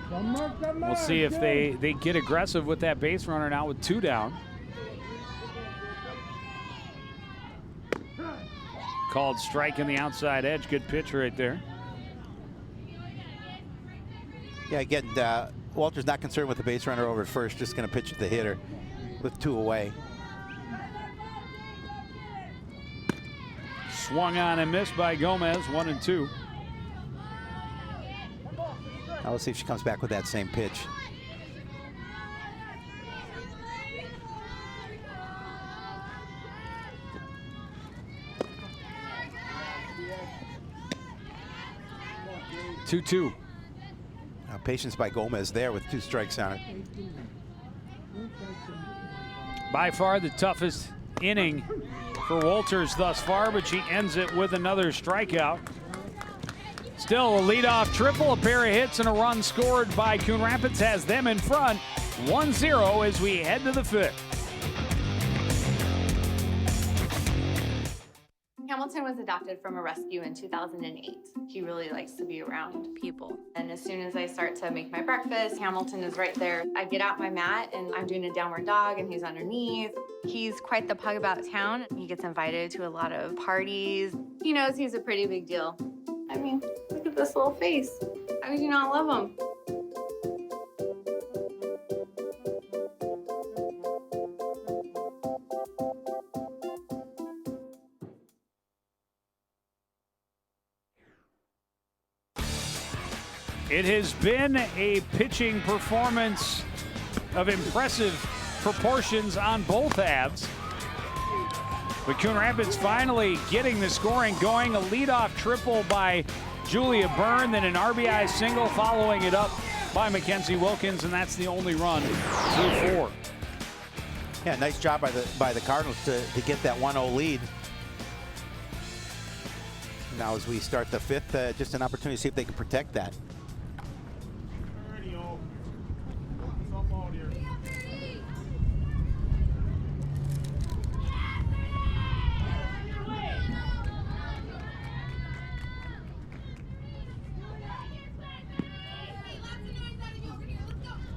We'll see if they get aggressive with that base runner now with 2 down. Called strike in the outside edge. Good pitch right there. Yeah, again, Walter's not concerned with the base runner over at first, just going to pitch at the hitter with 2 away. Swung on and missed by Gomez, 1-2. Now let's see if she comes back with that same pitch. Two. Patience by Gomez there with 2 strikes on it. By far the toughest inning for Walters thus far, but she ends it with another strikeout. Still a leadoff triple, a pair of hits, and a run scored by Coon Rapids has them in front, 1-0 as we head to the 5th. Hamilton was adopted from a rescue in 2008. He really likes to be around people. And as soon as I start to make my breakfast, Hamilton is right there. I get out my mat and I'm doing a downward dog and he's underneath. He's quite the pug about town. He gets invited to a lot of parties. He knows he's a pretty big deal. I mean, look at this little face. How could you not love him? It has been a pitching performance of impressive proportions on both halves. But Coon Rapids finally getting the scoring going. A leadoff triple by Julia Byrne, then an RBI single following it up by Mackenzie Wilkins, and that's the only run through 4. Yeah, nice job by the Cardinals to get that 1-0 lead. Now as we start the 5th, just an opportunity to see if they can protect that.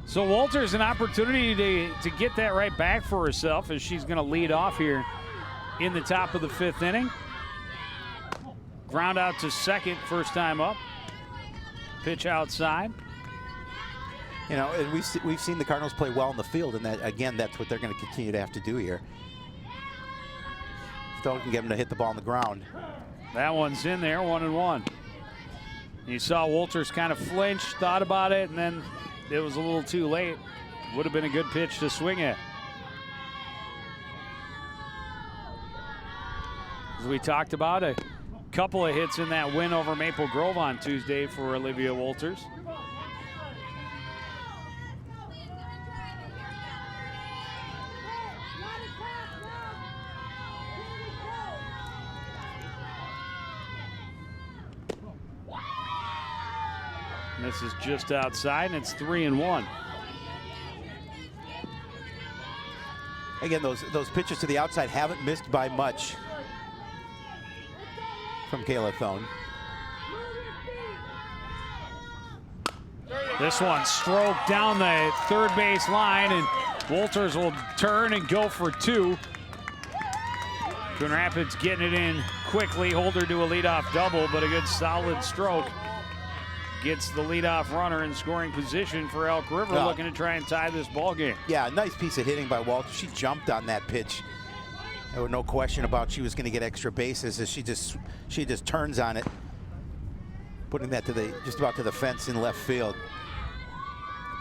So Walters an opportunity to get that right back for herself as she's going to lead off here in the top of the 5th inning. Ground out to second, first time up. Pitch outside. You know, and we've seen the Cardinals play well in the field, and that again, that's what they're going to continue to have to do here. If they can get them to hit the ball on the ground. That one's in there, 1-1. You saw Walters kind of flinch, thought about it, and then it was a little too late. Would have been a good pitch to swing at. As we talked about, a couple of hits in that win over Maple Grove on Tuesday for Olivia Walters. This is just outside, and it's 3-1. Again, those pitches to the outside haven't missed by much from Kayla Thoen. This one stroked down the third base line, and Walters will turn and go for 2. Coon Rapids getting it in quickly. Holder to a leadoff double, but a good solid stroke. Gets the leadoff runner in scoring position for Elk River, looking to try and tie this ball game. Yeah, nice piece of hitting by Walters. She jumped on that pitch. There was no question about she was going to get extra bases as she just turns on it, putting that to just about to the fence in left field.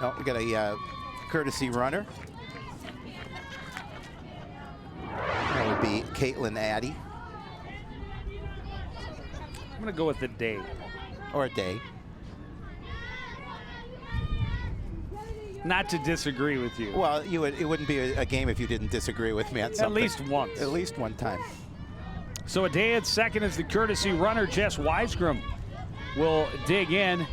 Oh, we got a courtesy runner. That would be Caitlin Addy. I'm going to go with the day. Or a day. Not to disagree with you. Well, it wouldn't be a game if you didn't disagree with me on something. At least once. At least one time. So a day at second as the courtesy runner, Jess Weisgrom, will dig in.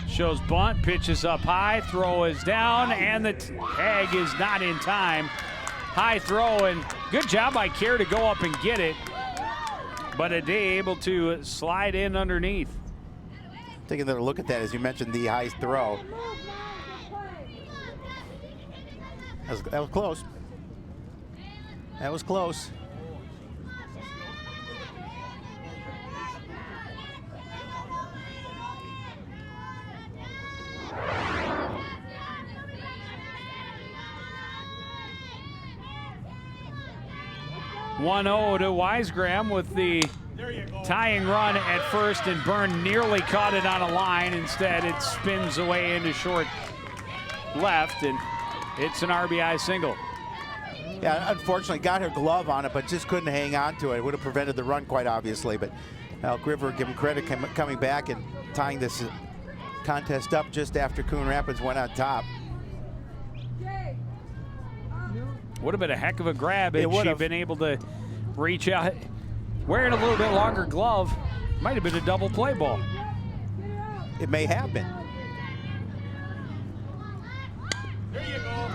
Shows bunt, pitches up high, throw is down, and the tag is not in time. High throw, and good job by Kerr to go up and get it. But a day able to slide in underneath. Taking another look at that, as you mentioned, the high throw. That was close. That was close. (1-0) to Weisgram with the tying run at first, and Byrne nearly caught it on a line. Instead, it spins away into short left, and it's an RBI single. Yeah, unfortunately got her glove on it, but just couldn't hang on to it. It would have prevented the run quite obviously, but Elk River, give them credit, coming back and tying this contest up just after Coon Rapids went on top. Would have been a heck of a grab if she'd been able to reach out. Wearing a little bit longer glove, might have been a double play ball. It may have been.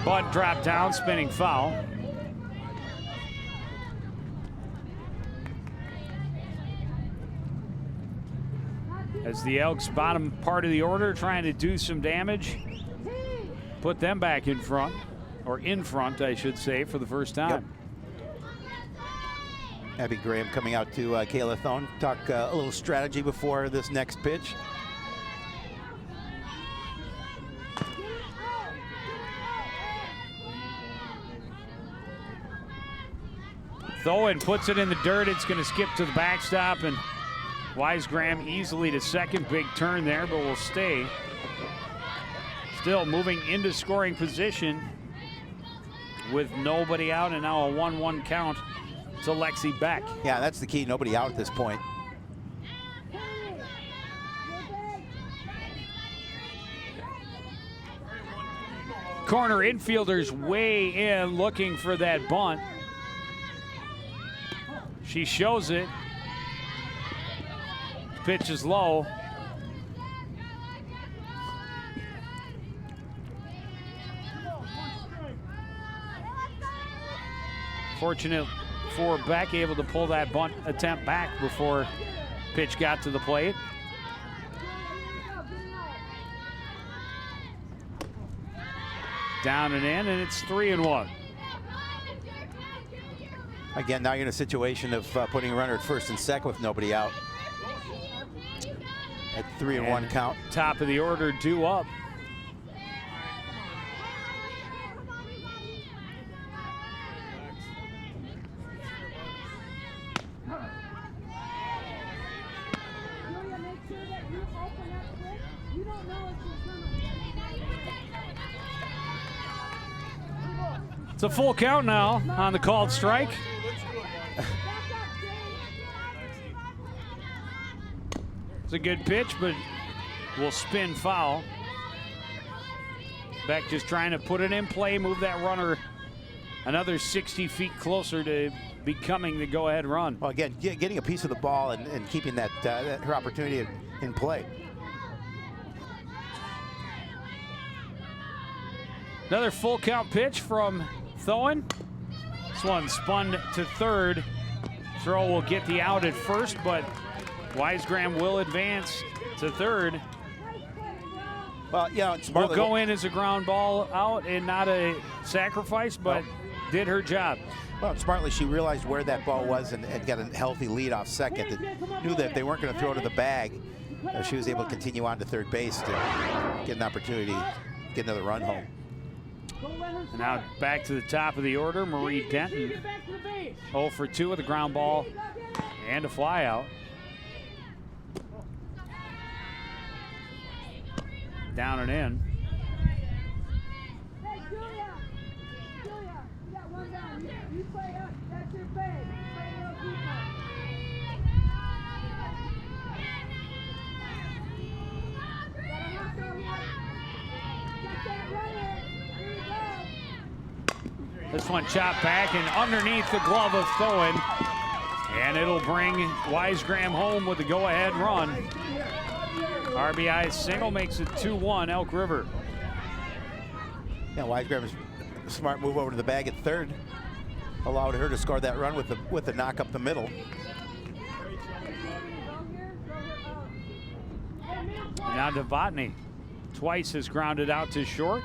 Bunt dropped down, spinning foul. As the Elks, bottom part of the order, trying to do some damage. Put them back in front, or in front, I should say, for the first time. Yep. Abby Graham coming out to Kayla Thoen. Talk a little strategy before this next pitch. Thoen puts it in the dirt. It's going to skip to the backstop, and Weisgram easily to second. Big turn there, but will stay. Still moving into scoring position with nobody out, and now a 1-1 count to Lexie Beck. Yeah, that's the key. Nobody out at this point. Corner infielders way in looking for that bunt. She shows it. Pitch is low. Fortunate for Beck, able to pull that bunt attempt back before pitch got to the plate. Down and in, and it's 3-1. Again, now you're in a situation of putting a runner at first and second with nobody out. At 3-1 count. Top of the order due up. It's a full count now on the called strike. It's a good pitch, but will spin foul. Beck just trying to put it in play, move that runner another 60 feet closer to becoming the go-ahead run. Well, again, getting a piece of the ball and keeping that her opportunity in play. Another full count pitch from Thoen. This one spun to third. Throw will get the out at first, but Wisegram will advance to third. Well, yeah, it's will go in as a ground ball out and not a sacrifice, but did her job. Well, smartly, she realized where that ball was and got a healthy lead off second. And knew that if they weren't going to throw to the bag, she was able to continue on to third base to get an opportunity to get another run home. And now back to the top of the order, Marie Deaton. 0 for 2 with a ground ball and a fly out. Down and in. This one chopped back and underneath the glove of Thoen. And it'll bring Wisegram home with the go-ahead run. RBI single makes it 2-1 Elk River. Yeah, Wisegram's smart move over to the bag at third. Allowed her to score that run with the knock up the middle. Now Novotny twice has grounded out to short.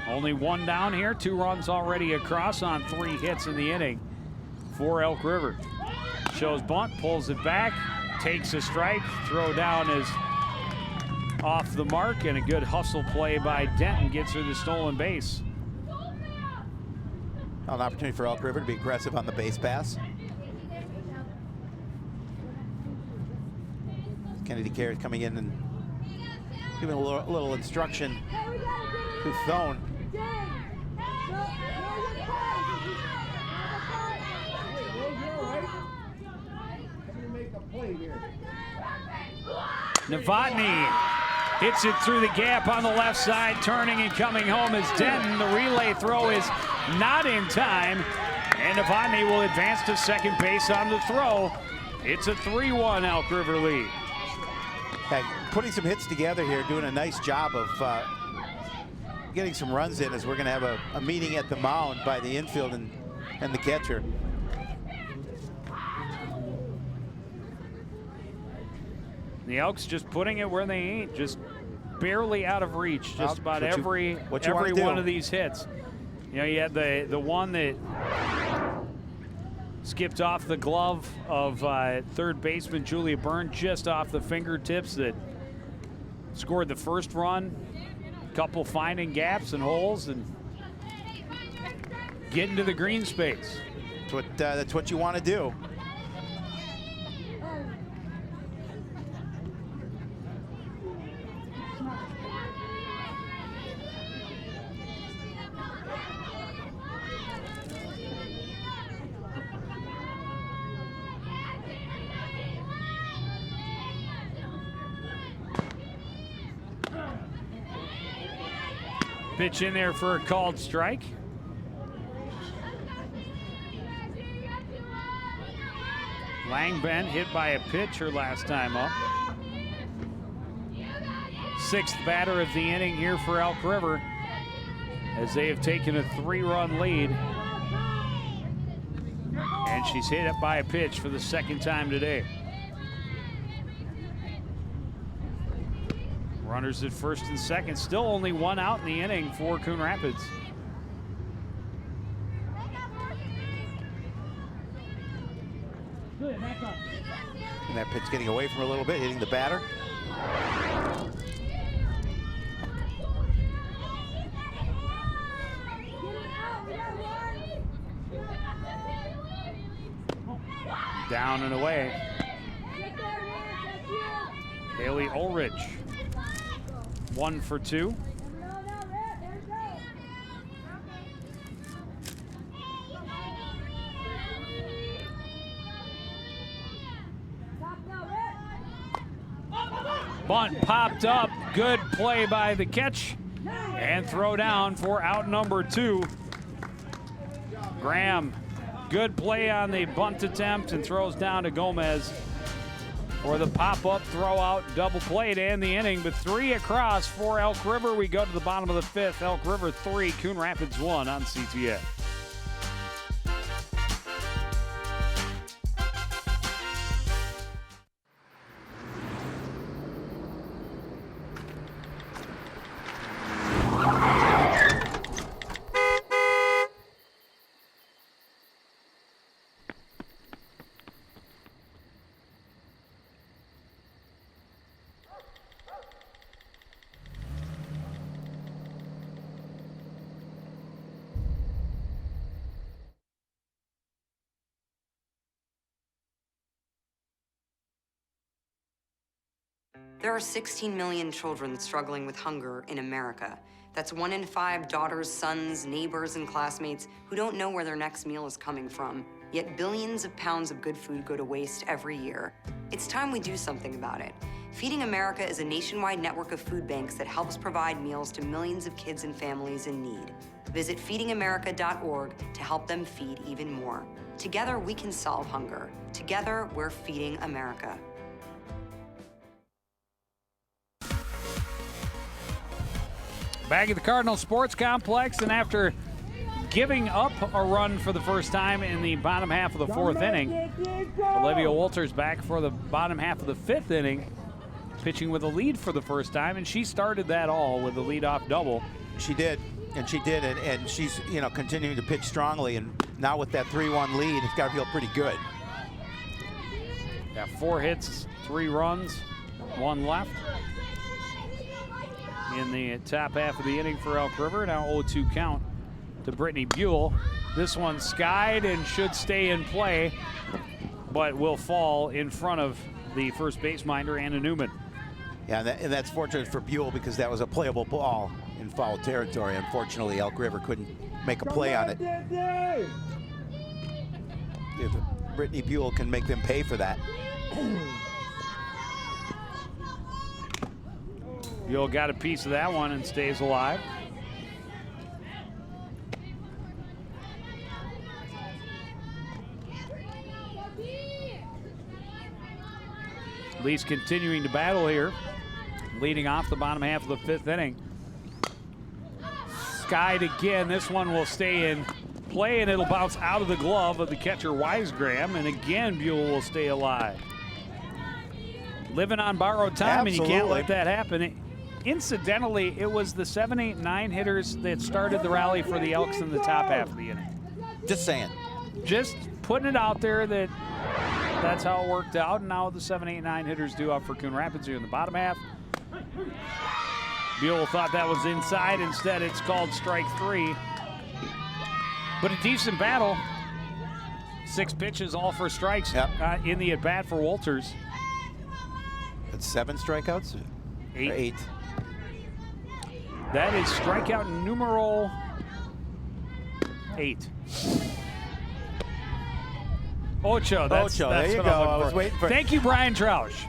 Only one down here, 2 runs already across on 3 hits in the inning for Elk River. Shows bunt, pulls it back, takes a strike, throw down is off the mark, and a good hustle play by Deaton gets her the stolen base. An opportunity for Elk River to be aggressive on the base pass. Kennedy Carey coming in and giving a little instruction to Thoen. Novotny hits it through the gap on the left side, turning and coming home is Deaton. The relay throw is not in time, and Novotny will advance to second base on the throw. It's a 3-1 Elk River lead. Hey, putting some hits together here, doing a nice job of getting some runs in, as we're going to have a meeting at the mound by the infield and the catcher. The Elks just putting it where they ain't, just barely out of reach, just about every one of these hits. You know, you had the one that skipped off the glove of third baseman Julia Byrne, just off the fingertips, that scored the first run. Couple finding gaps and holes and getting to the green space. That's what you want to do. Pitch in there for a called strike. Langbehn hit by a pitcher last time up. 6th batter of the inning here for Elk River, as they have taken a 3-run lead. And she's hit it by a pitch for the 2nd time today. Runners at first and second. Still only 1 out in the inning for Coon Rapids. And that pitch getting away from her a little bit, hitting the batter. Down and away. Haley Ullrich, 1 for 2. Bunt popped up. Good play by the catch. And throw down for out number 2. Graham, good play on the bunt attempt and throws down to Gomez for the pop-up throw-out double play to end the inning. But 3 across for Elk River. We go to the bottom of the 5th. Elk River 3, Coon Rapids 1 on CTN. There are 16 million children struggling with hunger in America. That's 1 in 5 daughters, sons, neighbors, and classmates who don't know where their next meal is coming from. Yet billions of pounds of good food go to waste every year. It's time we do something about it. Feeding America is a nationwide network of food banks that helps provide meals to millions of kids and families in need. Visit feedingamerica.org to help them feed even more. Together, we can solve hunger. Together, we're feeding America. Back at the Cardinal Sports Complex, and after giving up a run for the first time in the bottom half of the 4th inning, Olivia Walters back for the bottom half of the 5th inning, pitching with a lead for the first time, and she started that all with a leadoff double. She did, and she's continuing to pitch strongly, and now with that 3-1 lead, it's got to feel pretty good. Got 4 hits, 3 runs, 1 left in the top half of the inning for Elk River. Now 0-2 count to Brittany Buell. This one skied and should stay in play, but will fall in front of the first base minder, Anna Newman. Yeah, and that's fortunate for Buell because that was a playable ball in foul territory. Unfortunately, Elk River couldn't make a play on it. If Brittany Buell can make them pay for that. Buell got a piece of that one and stays alive. Lee's continuing to battle here, leading off the bottom half of the 5th inning. Skied again. This one will stay in play, and it'll bounce out of the glove of the catcher Wisegram, and again Buell will stay alive. Living on borrowed time, Absolutely. and you can't let that happen. Incidentally, it was the 7, 8, 9 hitters that started the rally for the Elks in the top half of the inning. Just saying. Just putting it out there that that's how it worked out, and now the 7, 8, 9 hitters do up for Coon Rapids here in the bottom half. Buell thought that was inside. Instead, it's called strike 3. But a decent battle. 6 pitches, all for strikes in the at-bat for Walters. That's 7 strikeouts? 8. That is strikeout numero 8. Ocho. That's there you what go. I'm looking I was for. waiting for. Thank you, Brian Troush.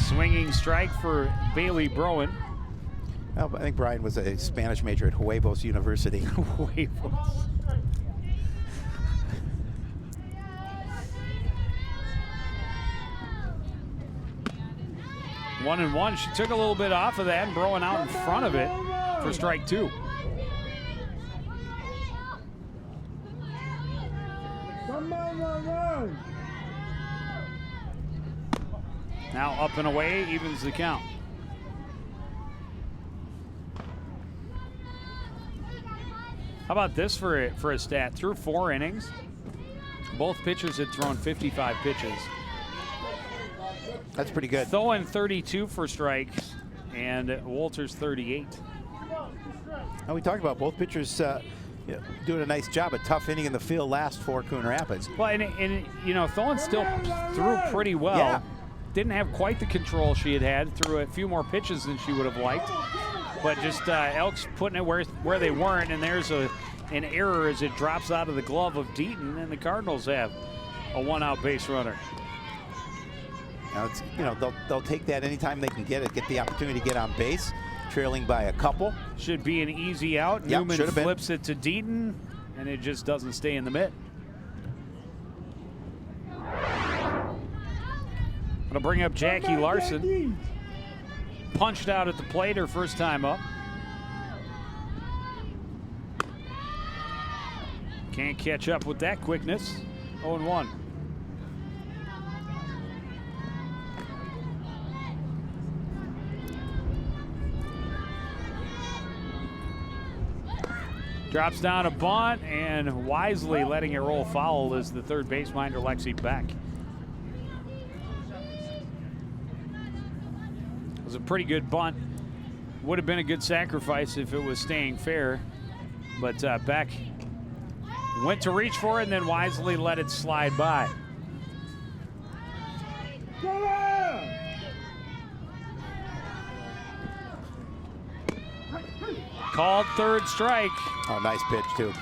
Swinging strike for Bailey Broen. Well, I think Brian was a Spanish major at Huevos University. Huevos. One and one. She took a little bit off of that, and Broen out in front of it for strike 2. Now up and away, evens the count. How about this for a stat? Through 4 innings, both pitchers had thrown 55 pitches. That's pretty good. Thoen 32 for strikes, and Walters 38. Now we talked about both pitchers doing a nice job. A tough inning in the field last for Coon Rapids. Well, and you know, Thoen still threw pretty well. Yeah. Didn't have quite the control she had. Threw a few more pitches than she would have liked. But just Elks putting it where they weren't, and there's an error as it drops out of the glove of Deaton, and the Cardinals have a 1-out base runner. Now it's, they'll take that anytime they can get it, get the opportunity to get on base, trailing by a couple. Should be an easy out. Yep, Newman flips it to Deaton, and it just doesn't stay in the mitt. Gonna bring up Jackie Larson. Punched out at the plate her first time up. Can't catch up with that quickness. 0-1. Drops down a bunt, and wisely letting it roll foul is the third base minder, Lexie Beck. It was a pretty good bunt. Would have been a good sacrifice if it was staying fair, but Beck went to reach for it and then wisely let it slide by. Called third strike. Oh, nice pitch, too.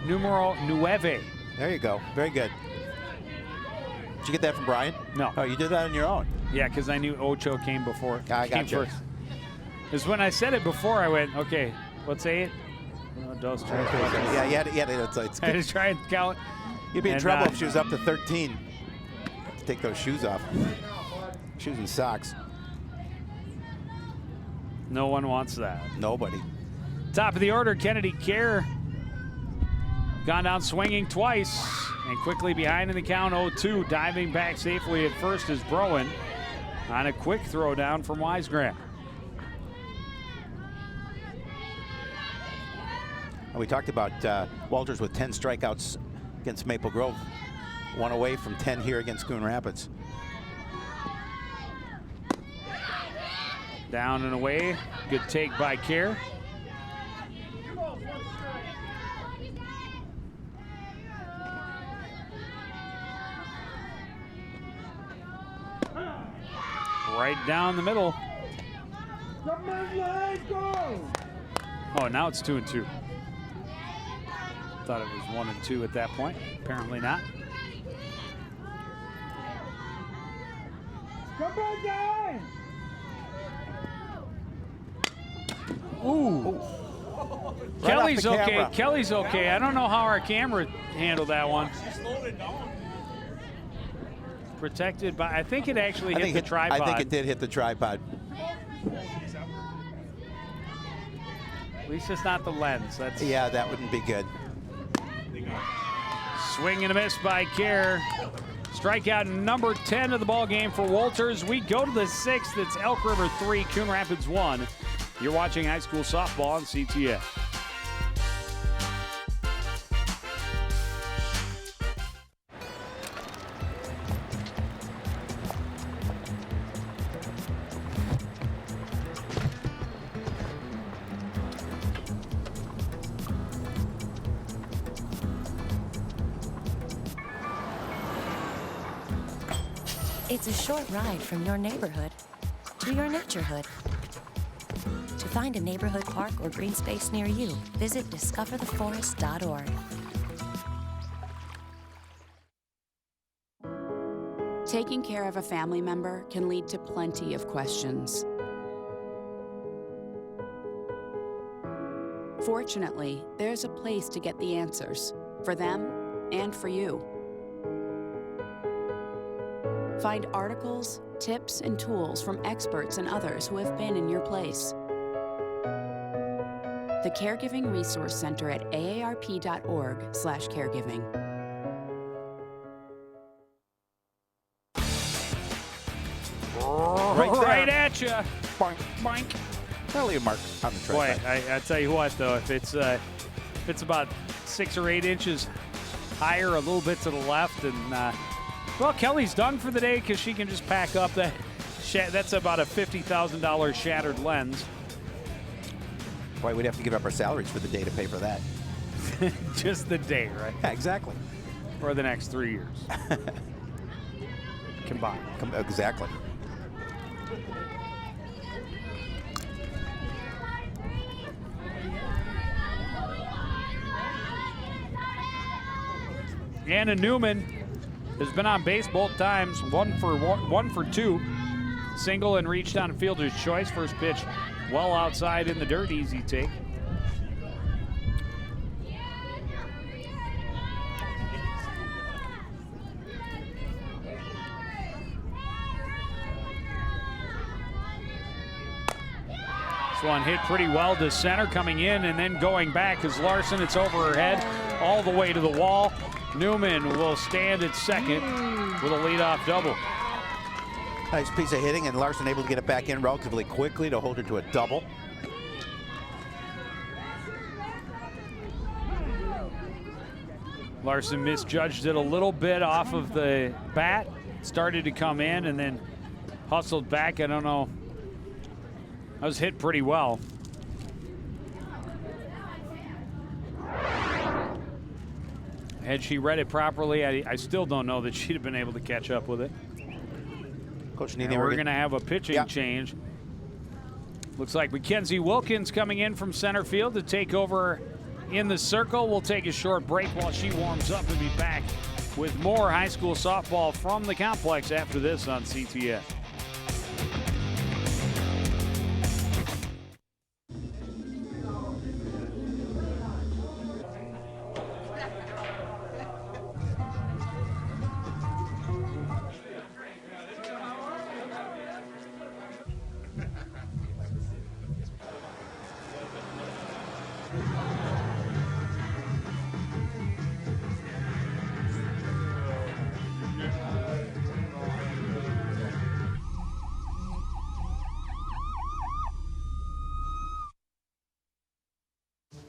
Numero 9. There you go. Very good. Did you get that from Brian? No. Oh, you did that on your own? Yeah, because I knew Ocho came before. I came got you. first. Because when I said it before, I went, okay, let's say it. Dos, tres, cuatro. Yeah, you had it's I had to try and count. You'd be in trouble if she was up to 13. Take those shoes off. Shoes and socks. No one wants that. Nobody. Top of the order, Kennedy Kerr. Gone down swinging twice and quickly behind in the count 0-2. Diving back safely at first is Broen on a quick throw down from Wisegrant. We talked about Walters with 10 strikeouts against Maple Grove. 1 away from 10 here against Coon Rapids. Down and away. Good take by Kerr. Right down the middle. Oh, now it's 2-2. Thought it was 1-2 at that point. Apparently not. Ooh. Kelly's okay. Kelly's okay. I don't know how our camera handled that one. Protected by, I think it actually hit the tripod. I think it did hit the tripod. At least it's not the lens. Yeah, that wouldn't be good. Swing and a miss by Kerr. Strikeout number 10 of the ball game for Walters. We go to the 6th. It's Elk River 3, Coon Rapids 1. You're watching high school softball on CTS. It's a short ride from your neighborhood to your naturehood. To find a neighborhood park or green space near you, visit discovertheforest.org. Taking care of a family member can lead to plenty of questions. Fortunately, there's a place to get the answers, for them and for you. Find articles, tips, and tools from experts and others who have been in your place. The Caregiving Resource Center at aarp.org/caregiving. Right at you. Boink. Boink. Probably a mark on the track. Boy, I tell you what, though, if it's about 6 or 8 inches higher, a little bit to the left, and well, Kelly's done for the day because she can just pack up that. That's about a $50,000 shattered lens. Boy, we'd have to give up our salaries for the day to pay for that. Just the day, right? Yeah, exactly. For the next 3 years. Combined. Exactly. Anna Newman has been on base both times, one for two. Single and reached on fielder's choice. First pitch well outside in the dirt, easy take. This one hit pretty well to center, coming in and then going back as Larson. It's over her head all the way to the wall. Newman will stand at second with a leadoff double. Nice piece of hitting, and Larson able to get it back in relatively quickly to hold her to a double. Larson misjudged it a little bit off of the bat. Started to come in and then hustled back. I don't know. That was hit pretty well. Had she read it properly, I still don't know that she'd have been able to catch up with it. Coach Nienaber, we're going to have a pitching change. Looks like Mackenzie Wilkins coming in from center field to take over in the circle. We'll take a short break while she warms up and be back with more high school softball from the complex after this on CTS.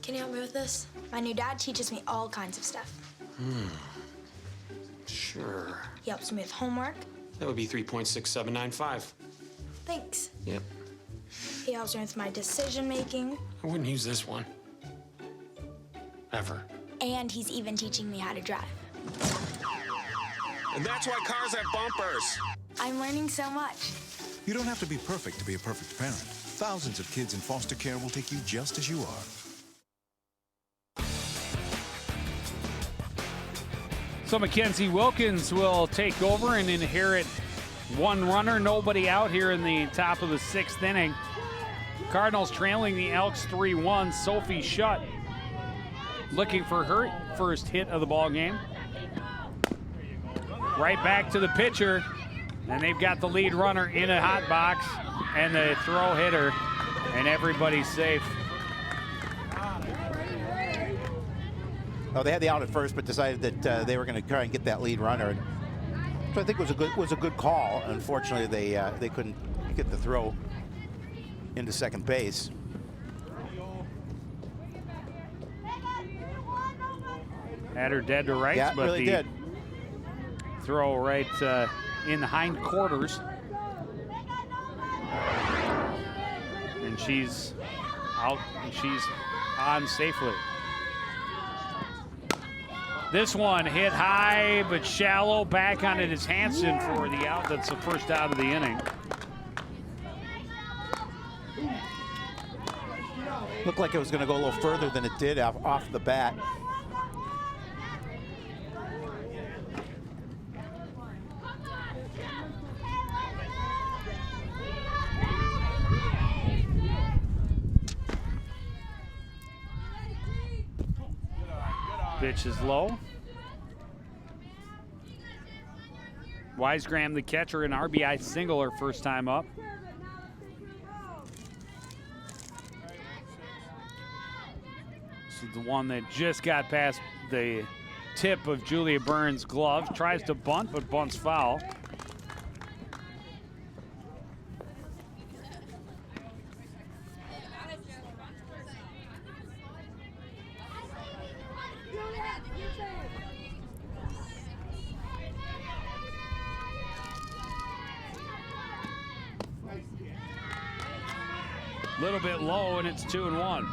Can you help me with this? My new dad teaches me all kinds of stuff. Sure. He helps me with homework. That would be 3.6795. Thanks. Yep. He helps me with my decision making. I wouldn't use this one. Ever. And he's even teaching me how to drive. And that's why cars have bumpers. I'm learning so much. You don't have to be perfect to be a perfect parent. Thousands of kids in foster care will take you just as you are. So Mackenzie Wilkins will take over and inherit one runner, nobody out here in the top of the 6th inning. Cardinals trailing the Elks 3-1. Sophie Schutt looking for her first hit of the ball game. Right back to the pitcher, and they've got the lead runner in a hot box and the throw hitter, and everybody's safe. Oh, they had the out at first, but decided that they were going to try and get that lead runner. So I think it was a good call. Unfortunately, they couldn't get the throw into second base. Had her dead to rights, yeah, but really the did. Throw right in the hind quarters. And she's out, and she's on safely. This one hit high but shallow. Back on it is Hansen for the out. That's the first out of the inning. Looked like it was going to go a little further than it did off the bat. Pitch is low. Wisegram, the catcher, an RBI single her first time up. This is the one that just got past the tip of Julia Byrne's glove. Tries to bunt, but bunts foul. A little bit low, and it's 2-1.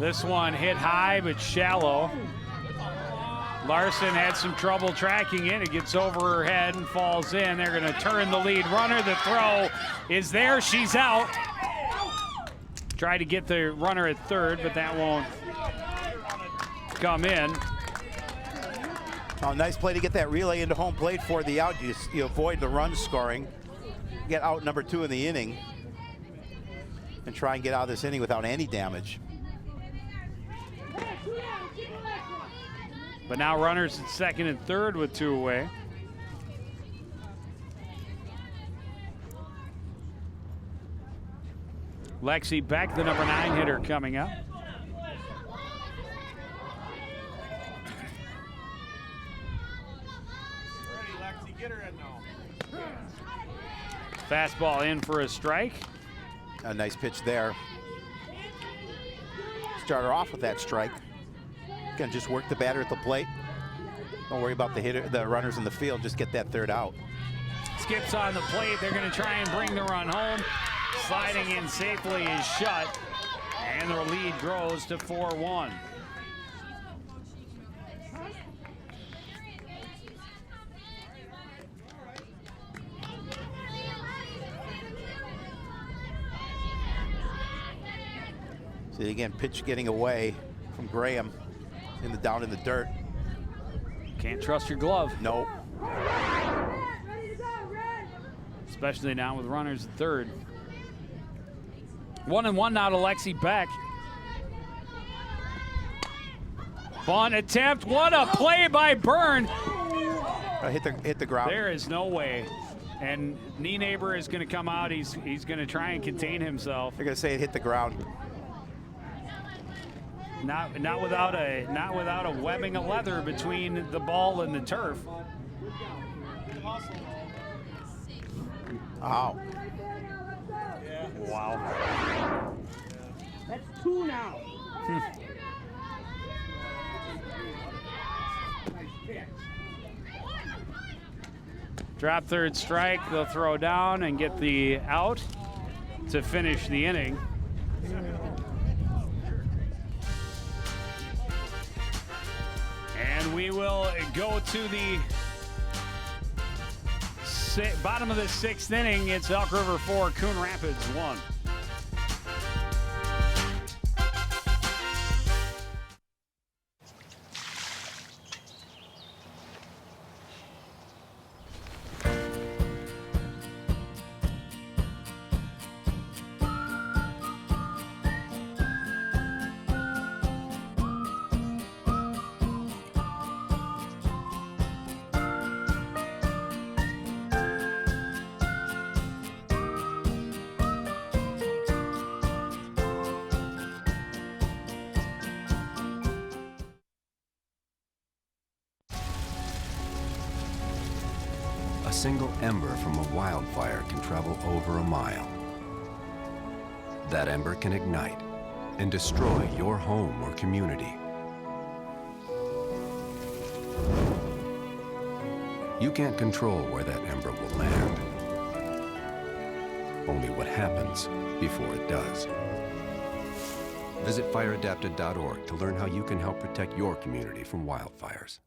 This one hit high but shallow. Larson had some trouble tracking it. It gets over her head and falls in. They're going to turn the lead runner. The throw is there. She's out. Try to get the runner at third, but that won't come in. Oh, nice play to get that relay into home plate for the out. You avoid the run scoring. Get out number 2 in the inning and try and get out of this inning without any damage. But now runners at second and third with 2 away. Lexie Beck, the number 9 hitter, coming up. Fastball in for a strike. A nice pitch there. Start her off with that strike. Gonna just work the batter at the plate. Don't worry about the runners in the field. Just get that third out. Skips on the plate. They're going to try and bring the run home. Sliding in safely is shut, and their lead grows to 4-1. See again, pitch getting away from Graham down in the dirt. Can't trust your glove. Nope. Especially now with runners at third. 1-1 now to Lexie Beck. Bunt attempt. What a play by Byrne. Hit the ground. There is no way. And Nienaber is going to come out. He's going to try and contain himself. They're going to say it hit the ground. Not without a webbing of leather between the ball and the turf. Wow. Wow. That's 2 now. Drop third strike. They'll throw down and get the out to finish the inning. And we will go to the bottom of the 6th inning. It's Elk River 4, Coon Rapids 1. A single ember from a wildfire can travel over a mile. That ember can ignite and destroy your home or community. You can't control where that ember will land. Only what happens before it does. Visit fireadapted.org to learn how you can help protect your community from wildfires.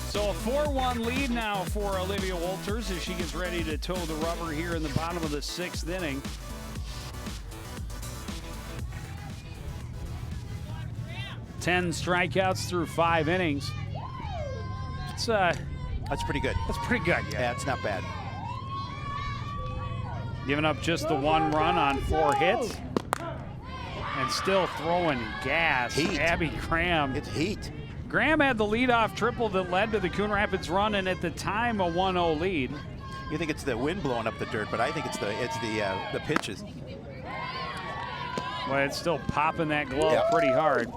So a 4-1 lead now for Olivia Wolters as she gets ready to toe the rubber here in the bottom of the 6th inning. Ten strikeouts through 5 innings. That's pretty good. That's pretty good, yeah. Yeah, it's not bad. Giving up just the 1 run on 4 hits. And still throwing gas. Heat. Abby Graham. It's heat. Graham had the leadoff triple that led to the Coon Rapids run, and at the time, a 1-0 lead. You think it's the wind blowing up the dirt, but I think it's the pitches. Well, it's still popping that glove pretty hard.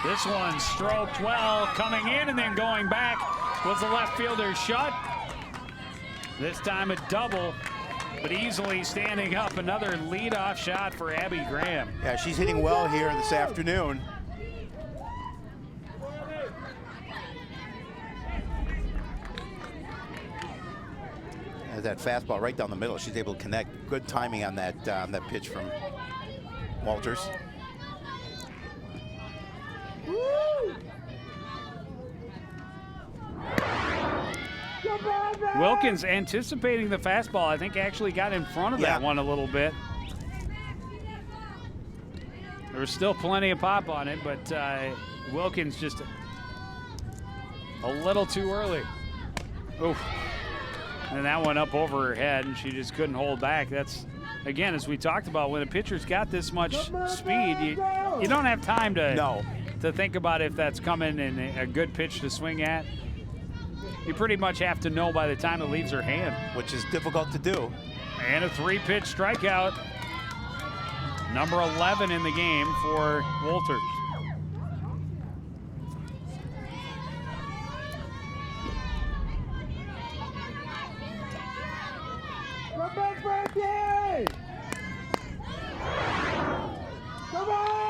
This one stroked well, coming in and then going back. Was the left fielder shut? This time a double, but easily standing up. Another leadoff shot for Abby Graham. Yeah, she's hitting well here this afternoon. Has that fastball right down the middle. She's able to connect. Good timing on that pitch from Walters. Wilkins anticipating the fastball. I think actually got in front of that one a little bit. There was still plenty of pop on it, but Wilkins just a little too early. Oof. And that one up over her head, and she just couldn't hold back. That's, again, as we talked about, when a pitcher's got this much speed, you don't have time to think about if that's coming and a good pitch to swing at. You pretty much have to know by the time it leaves her hand. Which is difficult to do. And a 3-pitch strikeout. Number 11 in the game for Walters.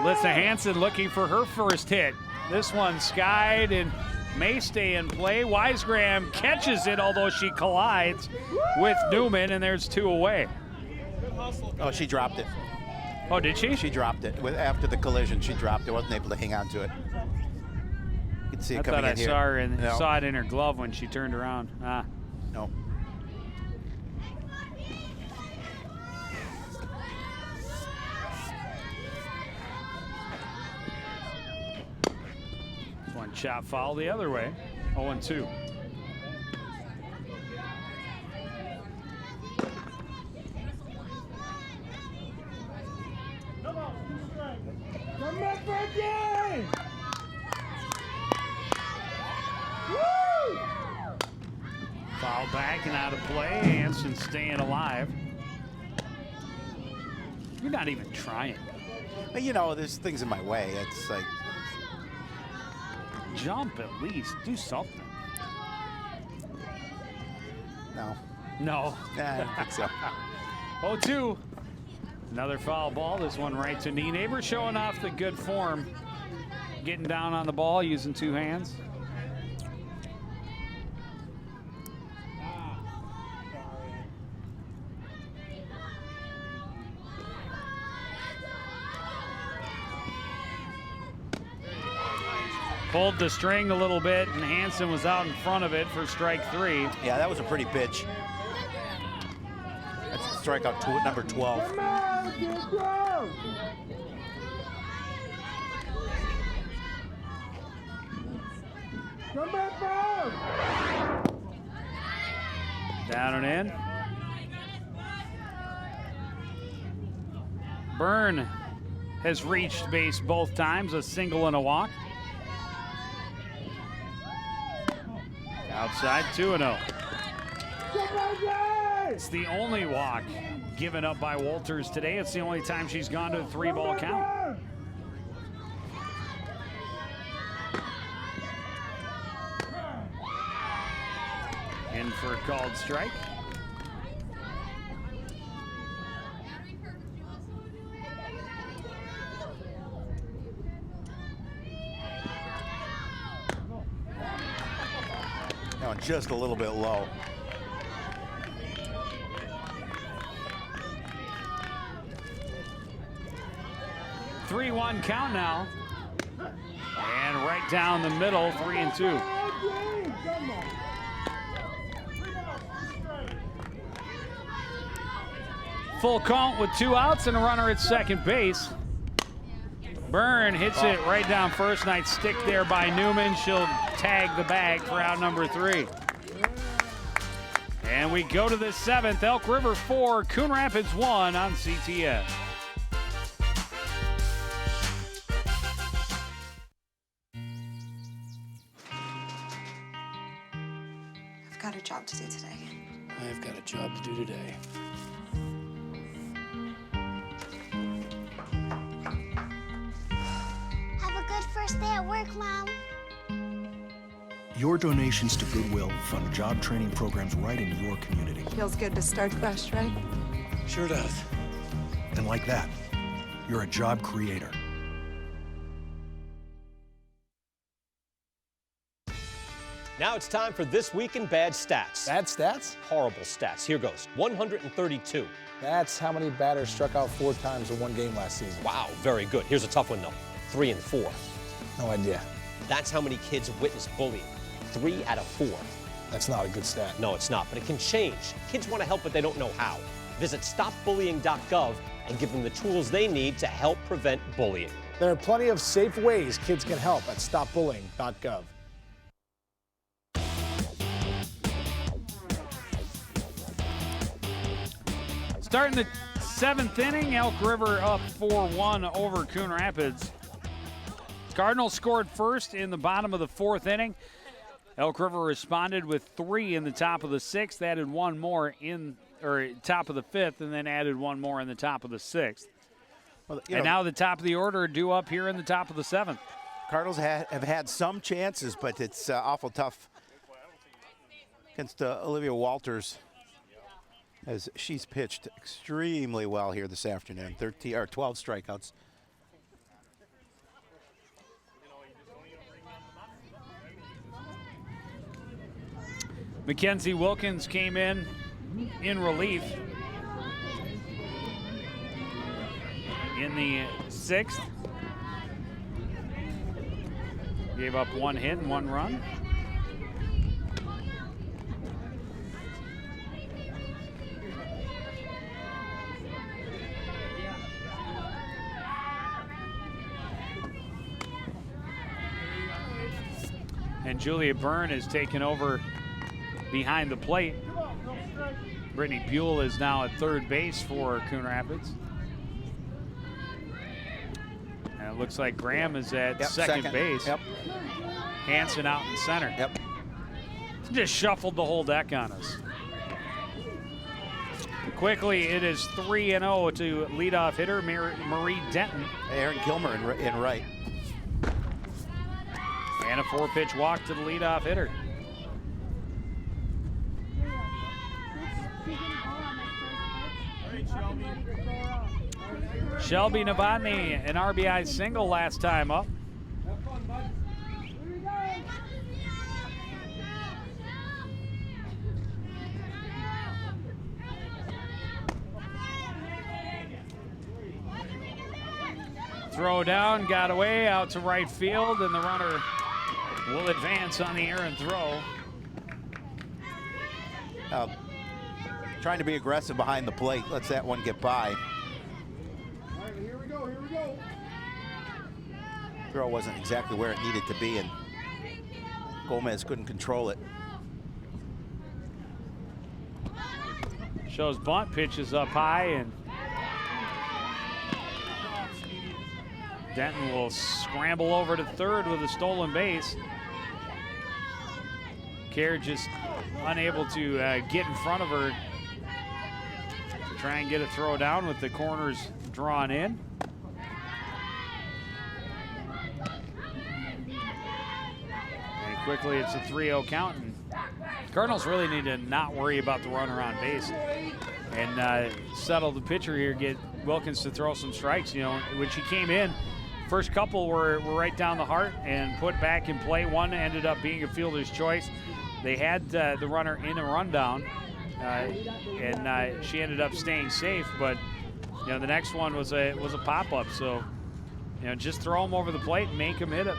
Alyssa Hansen looking for her first hit. This one skied and may stay in play. Wisegraham catches it, although she collides with Newman, and there's 2 away. Oh, she dropped it. Oh, did she? She dropped it. After the collision, she dropped it. Wasn't able to hang on to it. You can see it coming in here. I saw her and saw it in her glove when she turned around. No. One chop foul the other way. 0-2. Foul back and out of play. Hansen staying alive. You're not even trying. You know, there's things in my way. It's like, jump at least. Do something. no. No. I don't think so. 0-2. Another foul ball. This one right to Nienaber, showing off the good form. Getting down on the ball, using 2 hands. Pulled the string a little bit, and Hansen was out in front of it for strike 3. Yeah, that was a pretty pitch. That's strikeout number 12. Down and in. Byrne has reached base both times, a single and a walk. Outside, 2-0. It's the only walk given up by Walters today. It's the only time she's gone to a 3-ball count. In for a called strike. No, just a little bit low. Three-one count now. And right down the middle, 3-2. full count with 2 outs and a runner at second base. Byrne hits it right down first. Nice stick there by Newman. She'll tag the bag for out number 3. And we go to the 7th. Elk River 4, Coon Rapids 1 on CTS. I've got a job to do today. I've got a job to do today. Have a good first day at work, Mom. Your donations to Goodwill fund job training programs right in your community. Feels good to start fresh, right? Sure does. And like that, you're a job creator. Now it's time for This Week in Bad Stats. Bad stats? Horrible stats. Here goes. 132. That's how many batters struck out 4 times in one game last season. Wow, very good. Here's a tough one, though. 3 and 4. No idea. That's how many kids witness bullying. 3 out of 4. That's not a good stat. No, it's not, but it can change. Kids want to help, but they don't know how. Visit stopbullying.gov and give them the tools they need to help prevent bullying. There are plenty of safe ways kids can help at stopbullying.gov. Starting the 7th inning, Elk River up 4-1 over Coon Rapids. Cardinals scored first in the bottom of the 4th inning. Elk River responded with 3 in the top of the 6th, added 1 more in top of the 5th, and then added 1 more in the top of the 6th. Well, and now the top of the order are due up here in the top of the 7th. Cardinals have had some chances, but it's awful tough against Olivia Walters, as she's pitched extremely well here this afternoon. 12 strikeouts. Mackenzie Wilkins came in relief in the 6th. Gave up 1 hit and 1 run. And Julia Byrne has taken over behind the plate. Brittany Buell is now at third base for Coon Rapids. And it looks like Graham is at second base. Yep. Hansen out in center. Yep. Just shuffled the whole deck on us. Quickly, it is 3-0 to leadoff hitter Marie Deaton. Aaron Gilmer in right. And a 4-pitch walk to the leadoff hitter. Shelby Novotny, an RBI single last time up. Throw down, got away, out to right field, and the runner will advance on the errant throw. Trying to be aggressive behind the plate, lets that one get by. Here we go. Throw wasn't exactly where it needed to be, and Gomez couldn't control it. Shows bunt, pitches up high, and Deaton will scramble over to third with a stolen base. Kerr just unable to get in front of her to try and get a throw down with the corners drawn in. And quickly it's a 3-0 count. And Cardinals really need to not worry about the runner on base and settle the pitcher here, get Wilkins to throw some strikes. You know, when she came in, first couple were right down the heart and put back in play. One ended up being a fielder's choice. They had the runner in a rundown, and she ended up staying safe. But you know, the next one was a pop-up. So you know, just throw them over the plate and make them hit it,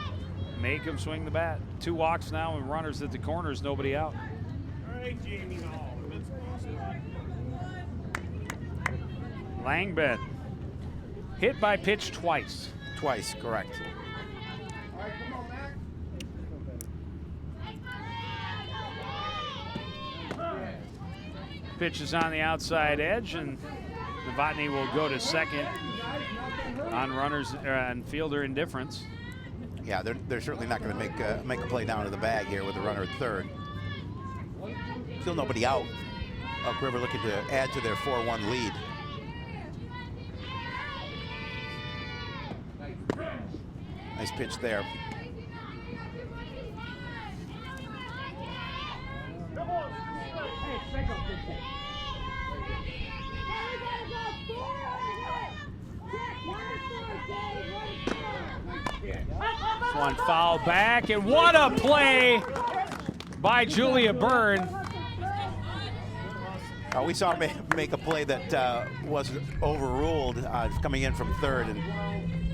make them swing the bat. 2 walks now and runners at the corners, nobody out. All right, Jayme. Langbehn hit by pitch twice. Twice, correct. Pitch is on the outside edge, and Novotny will go to second on runners and fielder indifference. Yeah, they're certainly not going to make a play down to the bag here with a runner at third. Still nobody out. Elk River looking to add to their 4-1 lead. Nice pitch there. This one foul back, and what a play by Julia Byrne. We saw him make a play that was overruled coming in from third and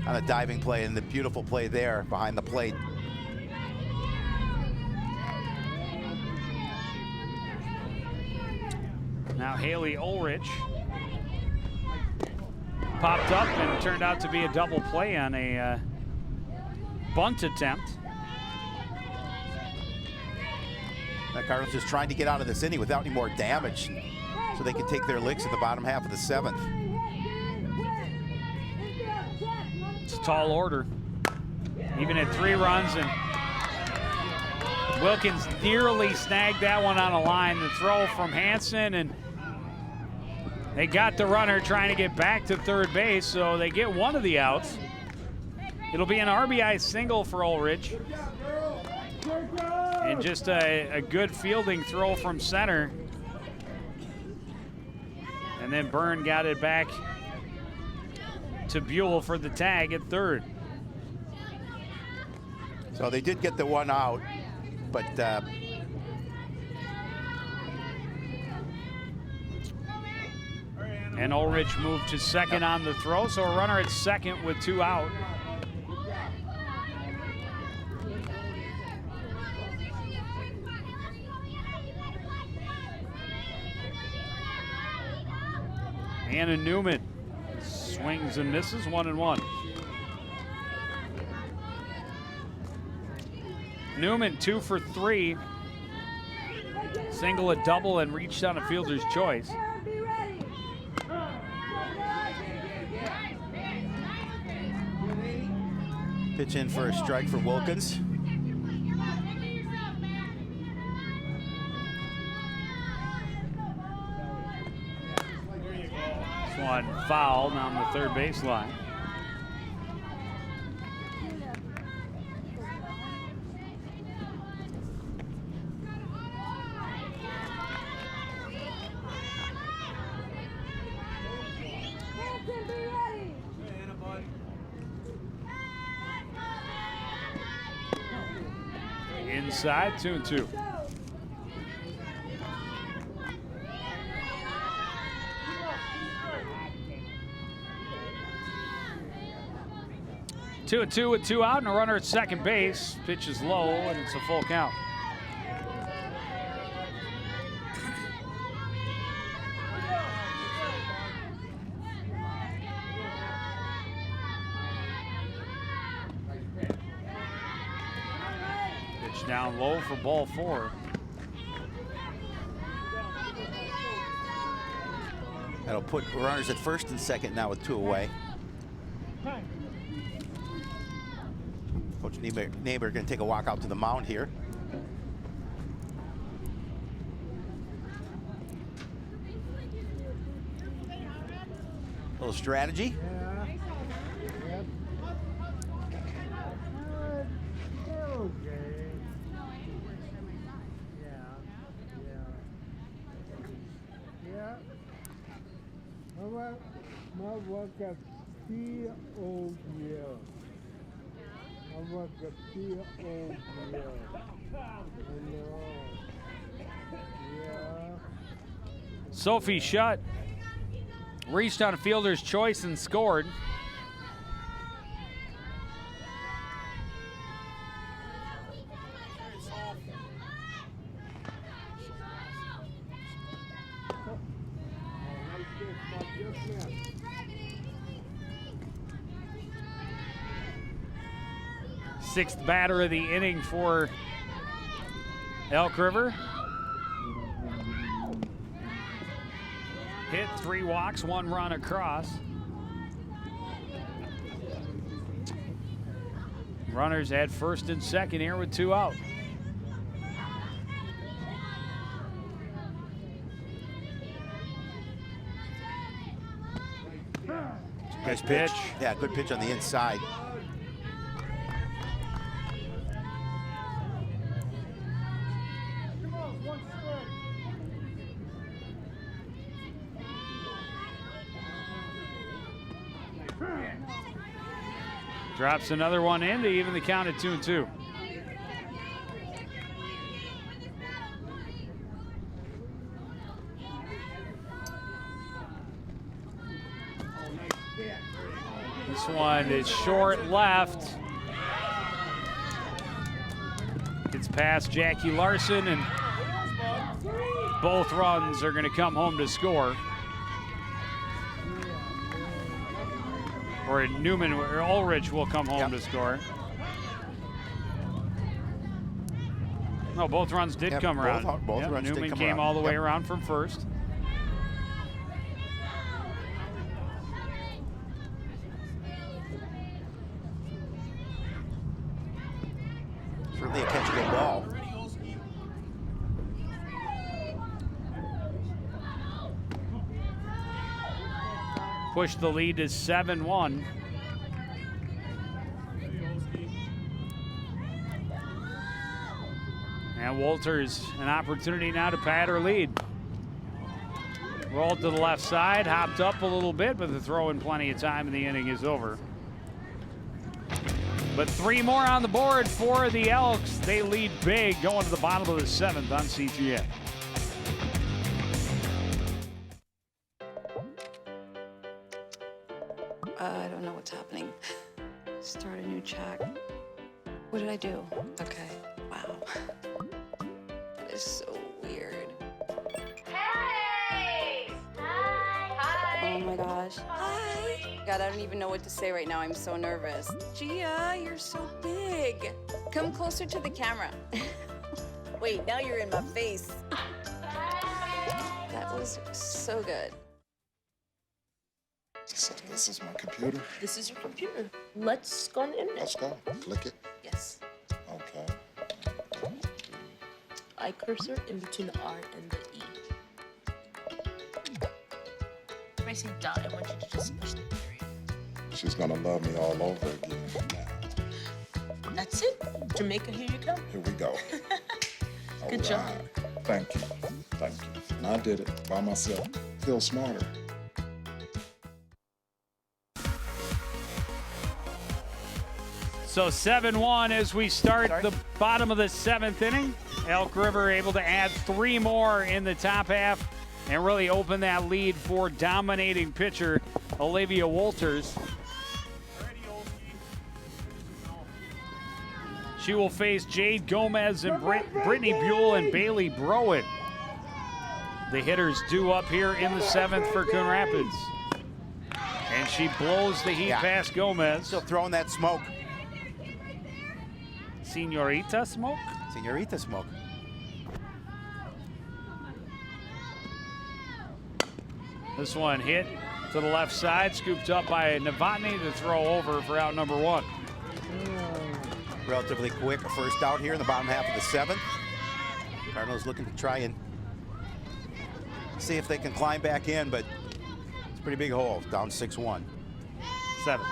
on a diving play, and the beautiful play there behind the plate. Now Haley Ullrich popped up and turned out to be a double play on a bunt attempt. The Cardinals just trying to get out of this inning without any more damage so they can take their licks at the bottom half of the seventh. It's a tall order. Even at 3 runs, and Wilkins nearly snagged that one on a line. The throw from Hansen, and they got the runner trying to get back to third base, so they get one of the outs. It'll be an RBI single for Ullrich. And just a good fielding throw from center. And then Byrne got it back to Buell for the tag at third. So they did get the one out, but and Ullrich moved to second on the throw, so a runner at second with 2 out. Anna Newman swings and misses, 1-1. Newman 2 for 3. Single, a double, and reached on a fielder's choice. Pitch in for a strike for Wilkins. This one fouled on the third baseline. Inside, 2-2. Two and 2 with 2 out and a runner at second base. Pitch is low and it's a full count. Pitch down low for ball 4. That'll put runners at first and second now with 2 away. Coach Nienaber going to take a walk out to the mound here. Little strategy. Sophie Shutt reached on a fielder's choice and scored. Sixth batter of the inning for Elk River. Hit 3 walks, 1 run across. Runners at first and second here with 2 out. Nice pitch. Yeah, good pitch on the inside. Drops another one in to even the count at 2-2. This one is short left. Gets past Jackie Larson, and both runs are going to come home to score. Or Newman or Ullrich will come home to score. No, both runs did come around. Both runs Newman did come came around. all the way around from first. Certainly a catchable ball. Push the lead to 7-1. And Walters an opportunity now to pad her lead. Rolled to the left side, hopped up a little bit, but the throw in plenty of time and the inning is over. But 3 more on the board for the Elks. They lead big going to the bottom of the 7th on CGN. I don't know what's happening. Start a new chat. What did I do? Okay. Wow. That is so weird. Hey! Hi! Oh my gosh. Hi! God, I don't even know what to say right now. I'm so nervous. Gia, you're so big. Come closer to the camera. Wait, now you're in my face. That was so good. So this is my computer. This is your computer. Let's go on the internet. Let's go. Click it. Yes. Okay. I cursor in between the R and the E. If I say dot, I want you to just push the period. She's gonna love me all over again now. That's it. Jamaica, here you come. Here we go. Good job. Thank you. Thank you. And I did it by myself. Feel smarter. So 7-1 as we start the bottom of the 7th inning. Elk River able to add 3 more in the top half and really open that lead for dominating pitcher Olivia Walters. She will face Jade Gomez and Brittany Buell and Bailey Broen. The hitters due up here in the 7th for Coon Rapids. And she blows the heat past Gomez. Still throwing that smoke. Senorita smoke? Senorita smoke. This one hit to the left side, scooped up by Novotny to throw over for out number 1. Relatively quick first out here in the bottom half of the 7th. Cardinals looking to try and see if they can climb back in, but it's a pretty big hole, down 6-1. 7,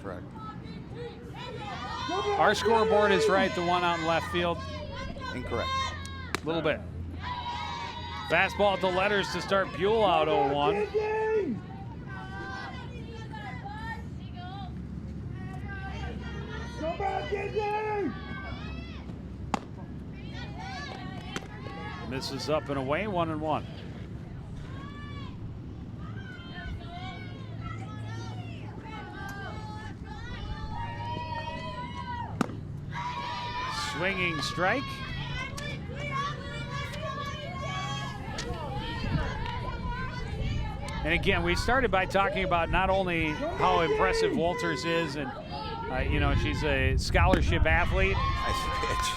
correct. Our scoreboard is right, the one out in left field. Incorrect. A little bit. Fastball at the letters to start Buell out 0-1. Misses up and away, 1-1. Swinging strike. And again, we started by talking about not only how impressive Walters is and You know, she's a scholarship athlete. Nice pitch.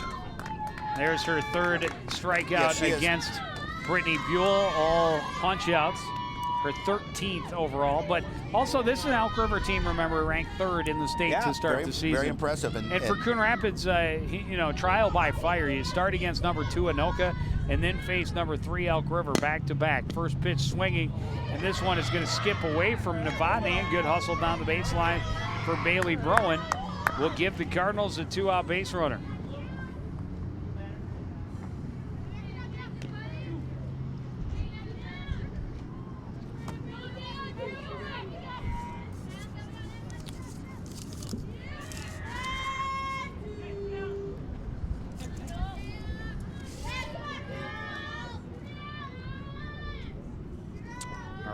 There's her third strikeout Yes, against Brittany Buell, all punch-outs. Her 13th overall, but also this is an Elk River team, remember, ranked third in the state to start the season. Very impressive. And for Coon Rapids, you know, trial by fire. You start against number 2 Anoka and then face number 3 Elk River back-to-back. First pitch swinging, and this one is going to skip away from Novotny, and good hustle down the baseline for Bailey Broen. Will give the Cardinals a 2-out base runner.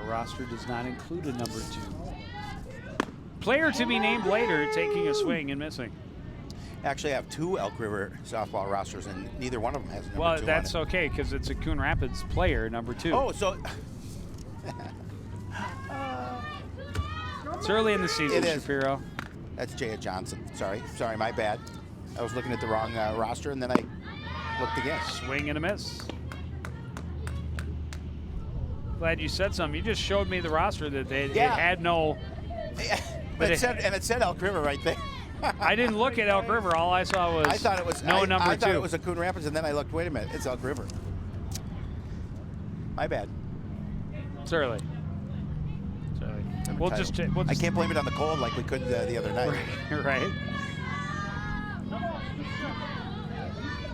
Roster does not include a number 2. Player to be named later, taking a swing and missing. Actually, I have 2 Elk River softball rosters, and neither one of them has number 2 Well, on it. that's okay, because it's a Coon Rapids player, number 2. Oh, so... It's early in the season, Shapiro. That's Jaya Johnson. Sorry, my bad. I was looking at the wrong roster, and then I looked again. Swing and a miss. Glad you said something. You just showed me the roster that it had no. But it said Elk River right there. I didn't look at Elk River. All I saw was number 2. I thought it was a Coon Rapids, and then I looked. Wait a minute, it's Elk River. My bad. It's early. We'll just I can't blame it on the cold like we could the other night. Right.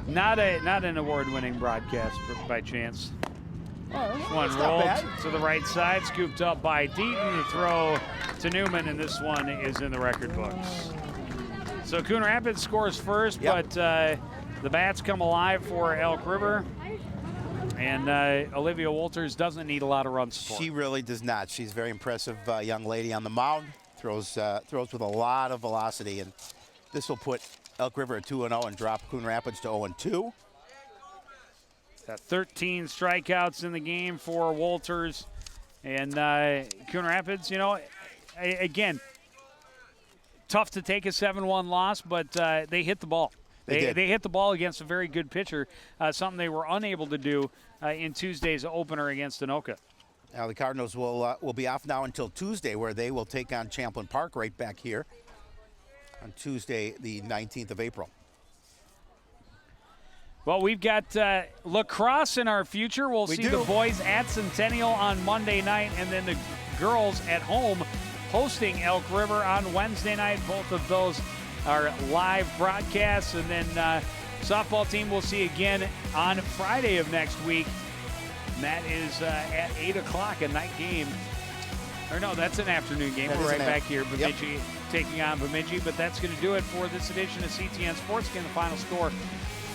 Not an award-winning broadcast by chance. This one rolled to the right side, scooped up by Deaton. The throw to Newman, and this one is in the record books. So Coon Rapids scores first, but the bats come alive for Elk River. And Olivia Wolters doesn't need a lot of run support. She really does not. She's a very impressive young lady on the mound. Throws with a lot of velocity, and this will put Elk River at 2-0 and drop Coon Rapids to 0-2. 13 strikeouts in the game for Wolters. And Coon Rapids, you know, again, tough to take a 7-1 loss, but they hit the ball. They hit the ball against a very good pitcher, something they were unable to do in Tuesday's opener against Anoka. Now the Cardinals will be off now until Tuesday, where they will take on Champlain Park right back here on Tuesday, the 19th of April. Well, we've got lacrosse in our future. We'll see the boys at Centennial on Monday night, and then the girls at home hosting Elk River on Wednesday night. Both of those are live broadcasts, and then softball team we'll see again on Friday of next week. And that is at 8 o'clock, a night game. Or no, that's an afternoon game. We're right back here. Bemidji taking on Bemidji, but that's going to do it for this edition of CTN Sports. Again, the final score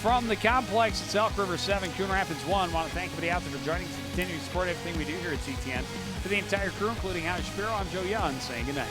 from the complex, it's Elk River 7, Coon Rapids 1. Want to thank everybody out there for joining us and continuing to support everything we do here at CTN. For the entire crew, including Howard Shapiro, I'm Joe Young, saying good night.